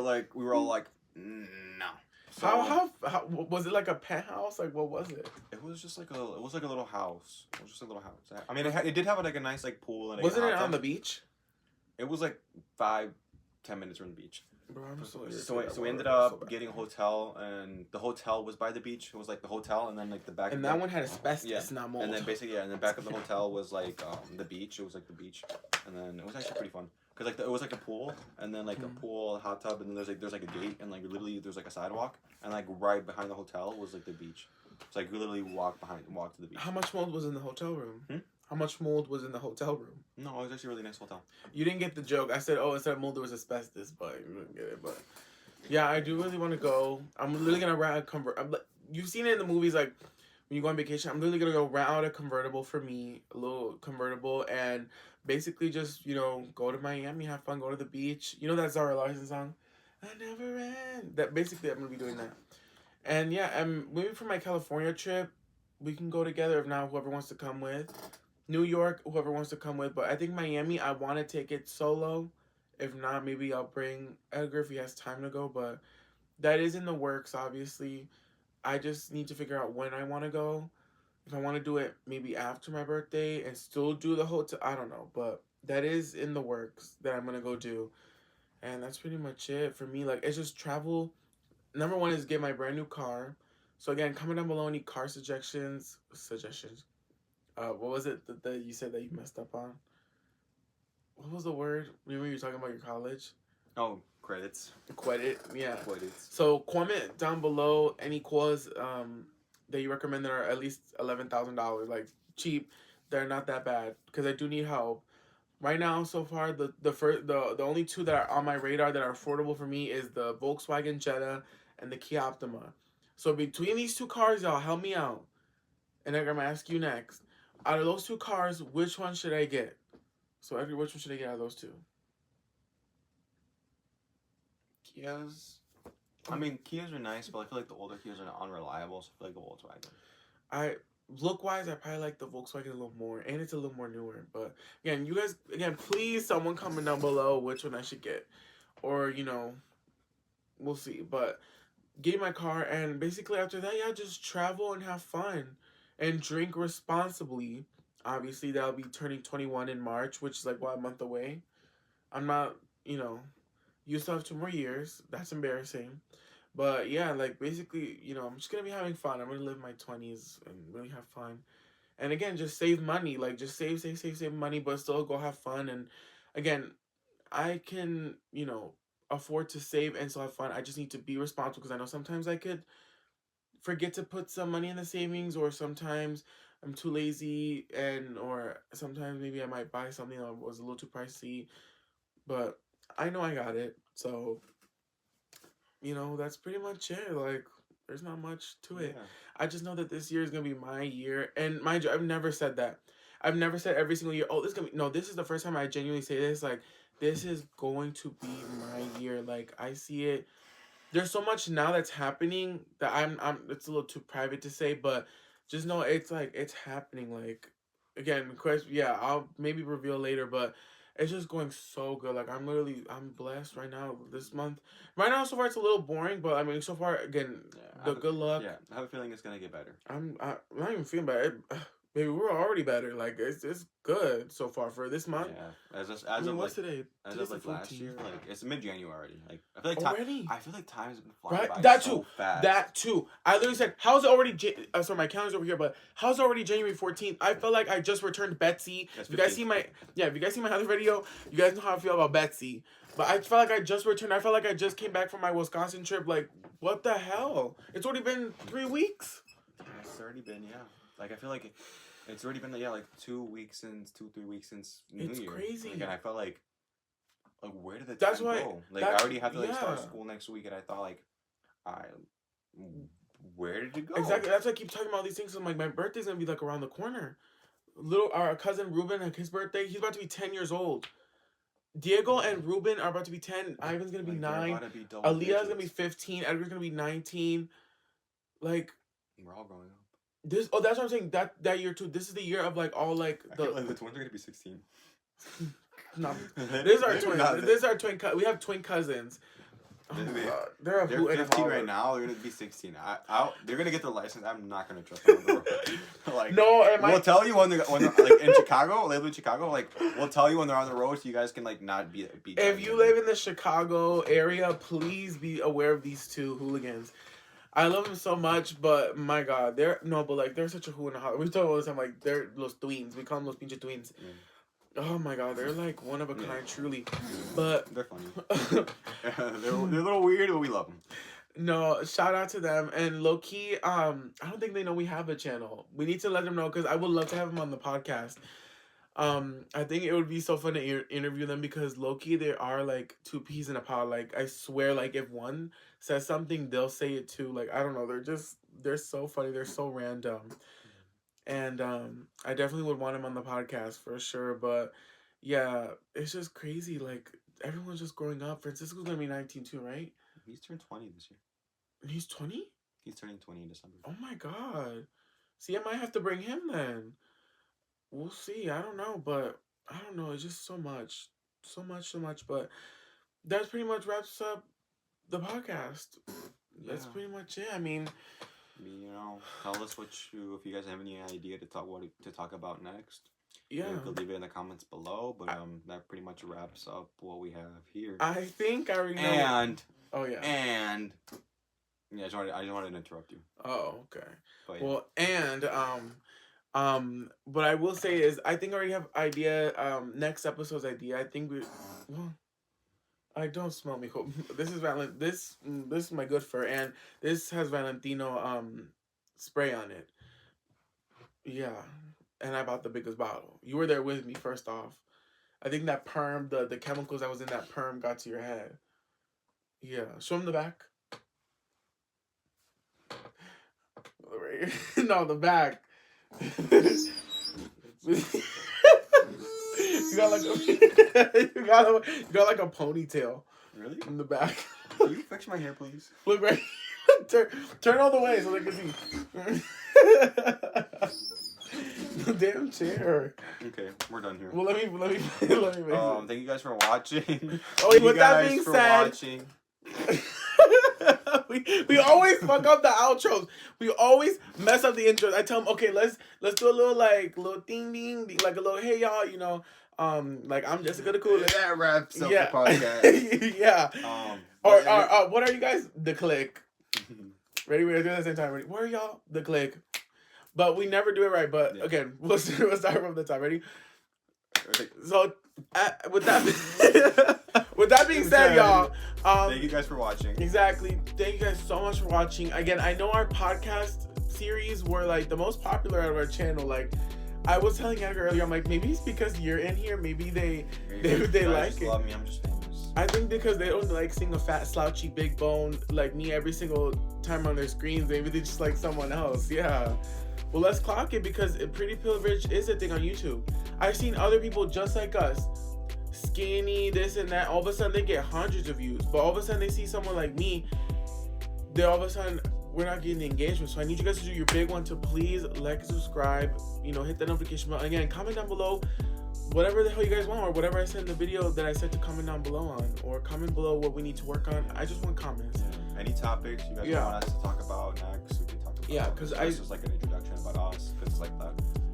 [SPEAKER 2] all like, no. So,
[SPEAKER 1] how was it, like a penthouse? Like what was it?
[SPEAKER 2] It was just like a little house. It was just a little house. I mean, it did have like a nice like pool and.
[SPEAKER 1] Wasn't it on the beach?
[SPEAKER 2] It was like 5-10 minutes from the beach.
[SPEAKER 1] Bro, I'm
[SPEAKER 2] so we ended up getting a hotel, and the hotel was by the beach. It was like the hotel, and then like the back.
[SPEAKER 1] And that one had asbestos, not mold.
[SPEAKER 2] And then basically, and the back of the hotel was like the beach. It was like the beach, and then it was actually pretty fun because like it was like a pool, and then like a pool, a hot tub, and then there's like a gate, and like literally there's like a sidewalk, and like right behind the hotel was like the beach. So like you literally walk to the beach.
[SPEAKER 1] How much mold was in the hotel room?
[SPEAKER 2] Hmm?
[SPEAKER 1] How much mold was in the hotel room?
[SPEAKER 2] No, it was actually a really nice hotel.
[SPEAKER 1] You didn't get the joke. I said, instead of mold, there was asbestos, but you didn't get it. But yeah, I do really want to go. I'm literally gonna rent a convert. You've seen it in the movies, like when you go on vacation. I'm literally gonna go rent out a convertible for me, a little convertible, and basically just go to Miami, have fun, go to the beach. You know that Zara Larsson song, "I Never End." That basically I'm gonna be doing that. And yeah, I'm maybe for my California trip, we can go together. If not, whoever wants to come with. New York, whoever wants to come with. But I think Miami, I want to take it solo. If not, maybe I'll bring Edgar if he has time to go. But that is in the works, obviously. I just need to figure out when I want to go. If I want to do it maybe after my birthday and still do the hotel, I don't know. But that is in the works that I'm going to go do. And that's pretty much it for me. Like, it's just travel. Number one is get my brand new car. So again, comment down below any car suggestions. What was it that you said that you messed up on? What was the word? Remember you were talking about your college?
[SPEAKER 2] Oh, credits.
[SPEAKER 1] Credit, yeah.
[SPEAKER 2] Credits.
[SPEAKER 1] So comment down below any quals that you recommend that are at least $11,000, like cheap. they're not that bad because I do need help. Right now, so far, the only two that are on my radar that are affordable for me is the Volkswagen Jetta and the Kia Optima. So between these two cars, y'all help me out. And I'm gonna ask you next. Out of those two cars, which one should I get? So Edgar, which one should I get out of those two?
[SPEAKER 2] Kias. I mean, Kias are nice, but I feel like the older Kias are unreliable, so I feel like the Volkswagen.
[SPEAKER 1] I look wise, I probably like the Volkswagen a little more, and it's a little more newer. But again, you guys, again, please, someone comment down below which one I should get, or we'll see. But get my car, and basically after that, yeah, just travel and have fun, and drink responsibly. Obviously, that'll be turning 21 in March, which is like what, a month away. I'm not, you still have 2 more years. That's embarrassing. But yeah, like basically, I'm just gonna be having fun. I'm gonna live my 20s and really have fun. And again, just save money. Like just save money, but still go have fun. And again, I can, afford to save and still have fun. I just need to be responsible because I know sometimes I could forget to put some money in the savings, or sometimes I'm too lazy, or sometimes maybe I might buy something that was a little too pricey. But I know I got it. So that's pretty much it. Like, there's not much to it.
[SPEAKER 2] Yeah.
[SPEAKER 1] I just know that this year is gonna be my year. And mind you, I've never said that. I've never said every single year, oh, this is gonna be, no, this is the first time I genuinely say this. Like, this is going to be my year. Like, I see it. There's so much now that's happening that it's a little too private to say, but just know it's like it's happening. Like, again, question, yeah, I'll maybe reveal later, but it's just going so good. Like, I'm blessed right now this month. Right now, so far it's a little boring, but I mean, so far again, the good luck.
[SPEAKER 2] Yeah, I have a feeling it's gonna get better.
[SPEAKER 1] I'm not even feeling bad. Baby, we're already better. Like, it's good so far for this month.
[SPEAKER 2] Yeah,
[SPEAKER 1] I
[SPEAKER 2] as
[SPEAKER 1] mean,
[SPEAKER 2] of
[SPEAKER 1] what's
[SPEAKER 2] like
[SPEAKER 1] today?
[SPEAKER 2] as
[SPEAKER 1] Today's
[SPEAKER 2] of like
[SPEAKER 1] the
[SPEAKER 2] last
[SPEAKER 1] 14th.
[SPEAKER 2] year, like it's mid-January already. Like I feel like time.
[SPEAKER 1] Already?
[SPEAKER 2] I feel like time's been flying
[SPEAKER 1] Right,
[SPEAKER 2] by
[SPEAKER 1] that
[SPEAKER 2] so
[SPEAKER 1] too.
[SPEAKER 2] fast.
[SPEAKER 1] That too. I literally said, "How's it already?" Sorry, my calendar's over here, but how's it already January 14th? I felt like I just returned Betsy.
[SPEAKER 2] That's
[SPEAKER 1] If you guys see my other video, you guys know how I feel about Betsy. But I felt like I just returned. I felt like I just came back from my Wisconsin trip. Like, what the hell? It's already been 3 weeks.
[SPEAKER 2] It's already been Like I feel like it's already been like 2 weeks since 3 weeks since New
[SPEAKER 1] It's
[SPEAKER 2] Year.
[SPEAKER 1] crazy.
[SPEAKER 2] Like, and I felt like where did the
[SPEAKER 1] That's
[SPEAKER 2] time
[SPEAKER 1] why-
[SPEAKER 2] go? Like I
[SPEAKER 1] that's-
[SPEAKER 2] already have to like start
[SPEAKER 1] yeah.
[SPEAKER 2] school next week, and I thought like where did it go?
[SPEAKER 1] Exactly. That's why I keep talking about these things. I'm like, my birthday's gonna be like around the corner. Our cousin Ruben, like his birthday, he's about to be 10 years old. Diego and Ruben are about to be 10. Ivan's gonna be
[SPEAKER 2] Like, they're
[SPEAKER 1] 9.
[SPEAKER 2] about to be double
[SPEAKER 1] Aaliyah's gonna be
[SPEAKER 2] digits.
[SPEAKER 1] 15. Edgar's gonna be 19. Like,
[SPEAKER 2] We're all growing up.
[SPEAKER 1] this. Oh, that's what I'm saying. That year too. This is the year of like all like
[SPEAKER 2] I feel like the twins are gonna be 16.
[SPEAKER 1] No, this is our twin.
[SPEAKER 2] No,
[SPEAKER 1] This is our twin. We have twin cousins. Oh my God. They're a hoot and a
[SPEAKER 2] 15
[SPEAKER 1] holler.
[SPEAKER 2] right now. They're gonna be 16. They're gonna get their license. I'm not gonna trust them on the road. Like,
[SPEAKER 1] No, and
[SPEAKER 2] we'll tell you when they're like in Chicago. They live in Chicago. Like, we'll tell you when they're on the road, so you guys can like not be.
[SPEAKER 1] If you live in the Chicago area, please be aware of these two hooligans. I love them so much, but my God, they're such a hoot and a holler. We talk all the time like they're los twins. We call them los pinche twins. Oh my God, they're like one of a kind, truly. But
[SPEAKER 2] they're funny. they're a little weird, but we love them.
[SPEAKER 1] No, shout out to them. And low key, I don't think they know we have a channel. We need to let them know because I would love to have them on the podcast. I think it would be so fun to interview them because low key they are like two peas in a pod. Like, I swear, like if one says something, they'll say it too. Like, I don't know, they're so funny. They're so random. And I definitely would want him on the podcast for sure. But yeah, it's just crazy. Like, everyone's just growing up. Francisco's gonna be 19 too, right?
[SPEAKER 2] He's turned 20 this year.
[SPEAKER 1] And he's 20?
[SPEAKER 2] He's turning 20 in December.
[SPEAKER 1] Oh my God. See, I might have to bring him then. We'll see. I don't know, but I don't know. It's just so much. So much. But that pretty much wraps up the podcast. That's pretty much it. I mean,
[SPEAKER 2] tell us if you guys have any idea to talk about next.
[SPEAKER 1] Yeah.
[SPEAKER 2] You can leave it in the comments below, but that pretty much wraps up what we have here.
[SPEAKER 1] I think I already know.
[SPEAKER 2] And I just wanted to interrupt you.
[SPEAKER 1] Oh, okay.
[SPEAKER 2] But,
[SPEAKER 1] well, and what I will say is I think I already have idea next episode's idea. I think I don't smell me. This is this is my good fur, and this has Valentino spray on it. Yeah. and I bought the biggest bottle. You were there with me, first off. I think that perm, the chemicals that was in that perm got to your head. Yeah. Show him the back. No, the back. You got like you got like a ponytail.
[SPEAKER 2] Really?
[SPEAKER 1] In the back.
[SPEAKER 2] Can you fix my hair, please?
[SPEAKER 1] Look right. Turn all the way so they can see. Damn chair.
[SPEAKER 2] Okay, we're done here.
[SPEAKER 1] Well, let me.
[SPEAKER 2] Thank you guys for watching.
[SPEAKER 1] Oh, with that being said, we always fuck up the outros. We always mess up the intros. I tell them, okay, let's do a little ding ding, like a little hey y'all, you know, like I'm Jessica the Coolest.
[SPEAKER 2] That wraps up the podcast.
[SPEAKER 1] Yeah. Or what are you guys? The Click. Ready? We're doing it at the same time. Ready? Where are y'all? The Click. But we never do it right. But okay, we'll start from the top. Ready? So with that being said, y'all.
[SPEAKER 2] Thank you guys for watching.
[SPEAKER 1] Exactly. Thank you guys so much for watching. Again, I know our podcast series were like the most popular out of our channel. Like I was telling Edgar earlier, I'm like, maybe it's because you're in here. Maybe they like it.
[SPEAKER 2] Love me. I'm just famous.
[SPEAKER 1] I think because they don't like seeing a fat, slouchy, big bone like me every single time on their screens. Maybe they just like someone else. Yeah. Well, let's clock it because pretty privilege is a thing on YouTube. I've seen other people just like us, skinny, this and that. All of a sudden they get hundreds of views, but all of a sudden they see someone like me. They all of a sudden we're not getting the engagement. So I need you guys to do your big one to please like and subscribe. You know, hit the notification button. Again, comment down below whatever the hell you guys want, or whatever I said in the video that I said to comment down below on, or comment below what we need to work on. I just want comments.
[SPEAKER 2] Yeah. Any topics you guys want us to talk about next, we can talk about.
[SPEAKER 1] Yeah, because
[SPEAKER 2] this is like an introduction about us, because it's like the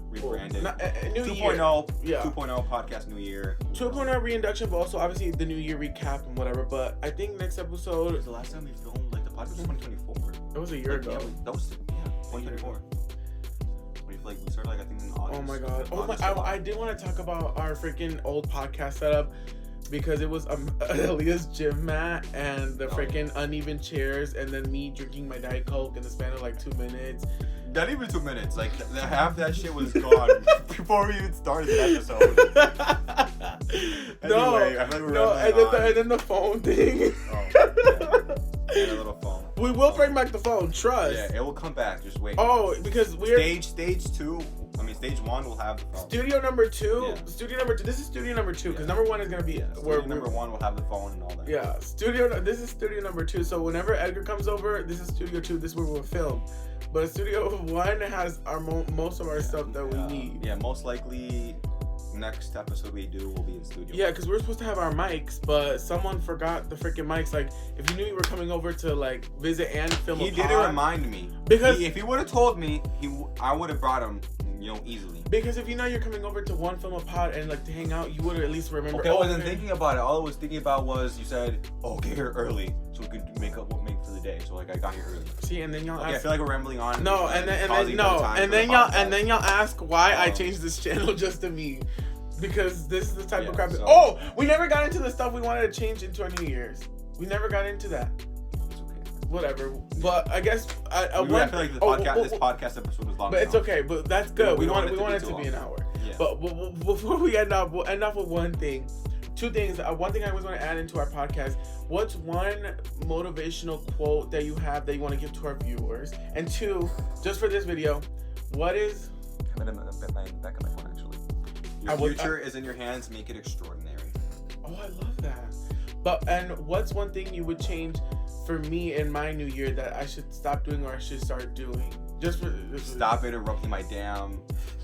[SPEAKER 2] rebranded
[SPEAKER 1] New
[SPEAKER 2] 2.0,
[SPEAKER 1] year.
[SPEAKER 2] 2.0 podcast, new year.
[SPEAKER 1] 2.0 reintroduction, but also obviously the new year recap and whatever. But I think next episode.
[SPEAKER 2] Was the last time we filmed like the podcast was 2024.
[SPEAKER 1] It was a year ago.
[SPEAKER 2] That was 2024. Like we started like I think in August.
[SPEAKER 1] Oh my god! I did want to talk about our freaking old podcast setup because it was Aaliyah's gym mat and the freaking uneven chairs, and then me drinking my Diet Coke in the span of like 2 minutes.
[SPEAKER 2] Not even 2 minutes. Like half that shit was gone before we even started the episode. Anyway, I feel like
[SPEAKER 1] and then the phone thing.
[SPEAKER 2] Oh, yeah. And a little phone.
[SPEAKER 1] We will bring back the phone. Trust.
[SPEAKER 2] Yeah, it will come back. Just wait.
[SPEAKER 1] Oh, because we're
[SPEAKER 2] stage 2. I mean, stage 1 will have the phone.
[SPEAKER 1] Studio number 2. Yeah. Studio number 2. This is studio number 2 because number 1 is gonna be
[SPEAKER 2] where number 1 will have the phone and all that.
[SPEAKER 1] Yeah, This is studio number 2. So whenever Edgar comes over, this is studio 2. This is where we'll film. But studio 1 has our most of our stuff that we need.
[SPEAKER 2] Yeah, most likely. Next episode we do will be in studio.
[SPEAKER 1] Yeah, because we're supposed to have our mics, but someone forgot the freaking mics. Like, if you knew you were coming over to like visit and film a pod,
[SPEAKER 2] he didn't remind me because if he would have told me, I would have brought him, easily.
[SPEAKER 1] Because if you know you're coming over to one film a pod and like to hang out, you would have at least remember.
[SPEAKER 2] Okay, I wasn't thinking about it. All I was thinking about was you said, "Oh, get here early so we could make for the day." So like I got here early.
[SPEAKER 1] See, and then y'all.
[SPEAKER 2] I feel like we're rambling on.
[SPEAKER 1] No, and then y'all ask why I changed this channel just to me. Because this is the type of crap. So, we never got into the stuff we wanted to change into our New Year's. We never got into that.
[SPEAKER 2] It's okay.
[SPEAKER 1] Whatever. But I guess I
[SPEAKER 2] feel like this podcast episode was long.
[SPEAKER 1] But it's okay. But that's good. We want it to be an hour.
[SPEAKER 2] Yeah.
[SPEAKER 1] But before we end up, we'll end off with one thing. 2 things. One thing I always want to add into our podcast. What's one motivational quote that you have that you want to give to our viewers? And 2, just for this video, what is?
[SPEAKER 2] I'm in the back of my phone actually. Your future is in your hands. Make it extraordinary.
[SPEAKER 1] Oh, I love that. And what's one thing you would change for me in my new year that I should stop doing or I should start doing?
[SPEAKER 2] Stop interrupting my damn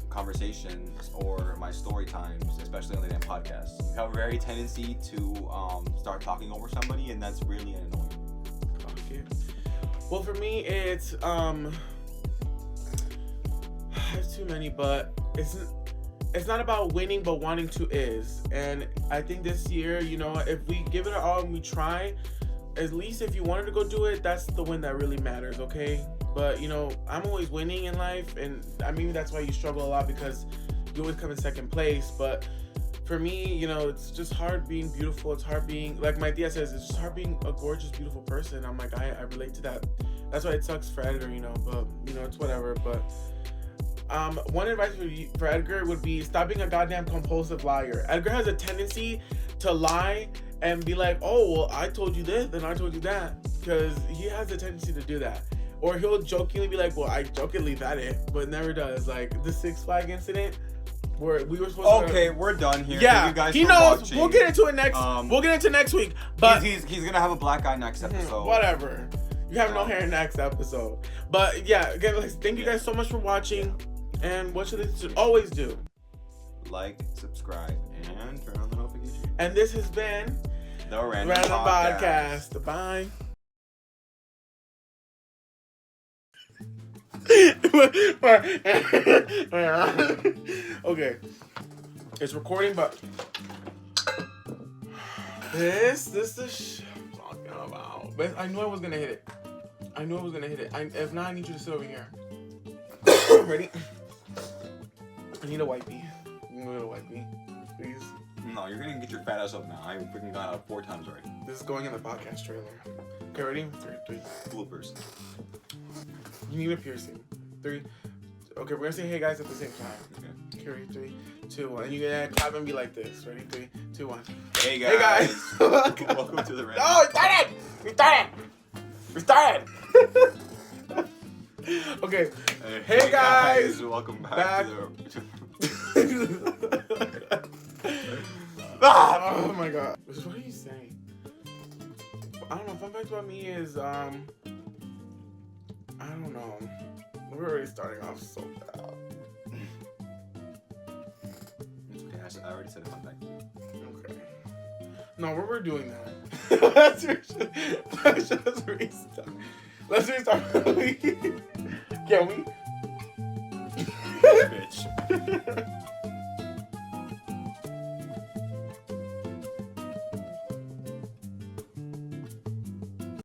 [SPEAKER 2] conversations or my story times, especially on the damn podcast. You have a very tendency to start talking over somebody, and that's really annoying.
[SPEAKER 1] Okay. Well, for me, it's I have too many, but it's not about winning, but wanting to is. And I think this year, if we give it all and we try, at least if you wanted to go do it, that's the win that really matters, okay? But, I'm always winning in life, and maybe that's why you struggle a lot, because you always come in second place. But for me, it's just hard being beautiful. It's hard being, like my tia says, it's just hard being a gorgeous, beautiful person. I'm like, I relate to that. That's why it sucks for Edgar, but, it's whatever. But one advice for Edgar would be stop being a goddamn compulsive liar. Edgar has a tendency to lie and be like, oh, well, I told you this and I told you that. Because he has a tendency to do that. Or he'll jokingly be like, well, I jokingly that it, but never does. Like the Six Flag incident where we were supposed
[SPEAKER 2] to... we're done here.
[SPEAKER 1] Yeah,
[SPEAKER 2] Thank you guys
[SPEAKER 1] he
[SPEAKER 2] for
[SPEAKER 1] knows.
[SPEAKER 2] watching.
[SPEAKER 1] We'll get into it next. We'll get into next week. But
[SPEAKER 2] he's gonna have a black eye next episode.
[SPEAKER 1] Whatever. You have no hair next episode. But yeah, again, thank you guys so much for watching. And what should they always do?
[SPEAKER 2] Like, subscribe, and turn on the notifications.
[SPEAKER 1] And this has been
[SPEAKER 2] the Random Podcast.
[SPEAKER 1] Bye. Okay, it's recording, but this is I'm talking about. But I knew I was gonna hit it. If not, I need you to sit over here. Ready? I need a wipey. You need a wipey, please.
[SPEAKER 2] No, you're gonna get your fat ass up now. I freaking got out 4 times already.
[SPEAKER 1] This is going in the podcast trailer. Okay, ready? 3.
[SPEAKER 2] Bloopers.
[SPEAKER 1] You need a piercing. 3. Okay, we're gonna say hey guys at the same time.
[SPEAKER 2] Okay.
[SPEAKER 1] Okay, 3, 2, 1. And you're gonna clap and be like this. Ready? 3, 2, 1.
[SPEAKER 2] Hey guys. Welcome to the Random.
[SPEAKER 1] No, we started. Okay. Hey guys.
[SPEAKER 2] Welcome back. To
[SPEAKER 1] Oh my god. What are you saying? I don't know. Fun fact about me is I don't know. We're already starting off so bad.
[SPEAKER 2] It's okay. I already said a fun fact.
[SPEAKER 1] Okay. No, we're doing that. Let's restart. Let's restart. Can we?
[SPEAKER 2] Bitch.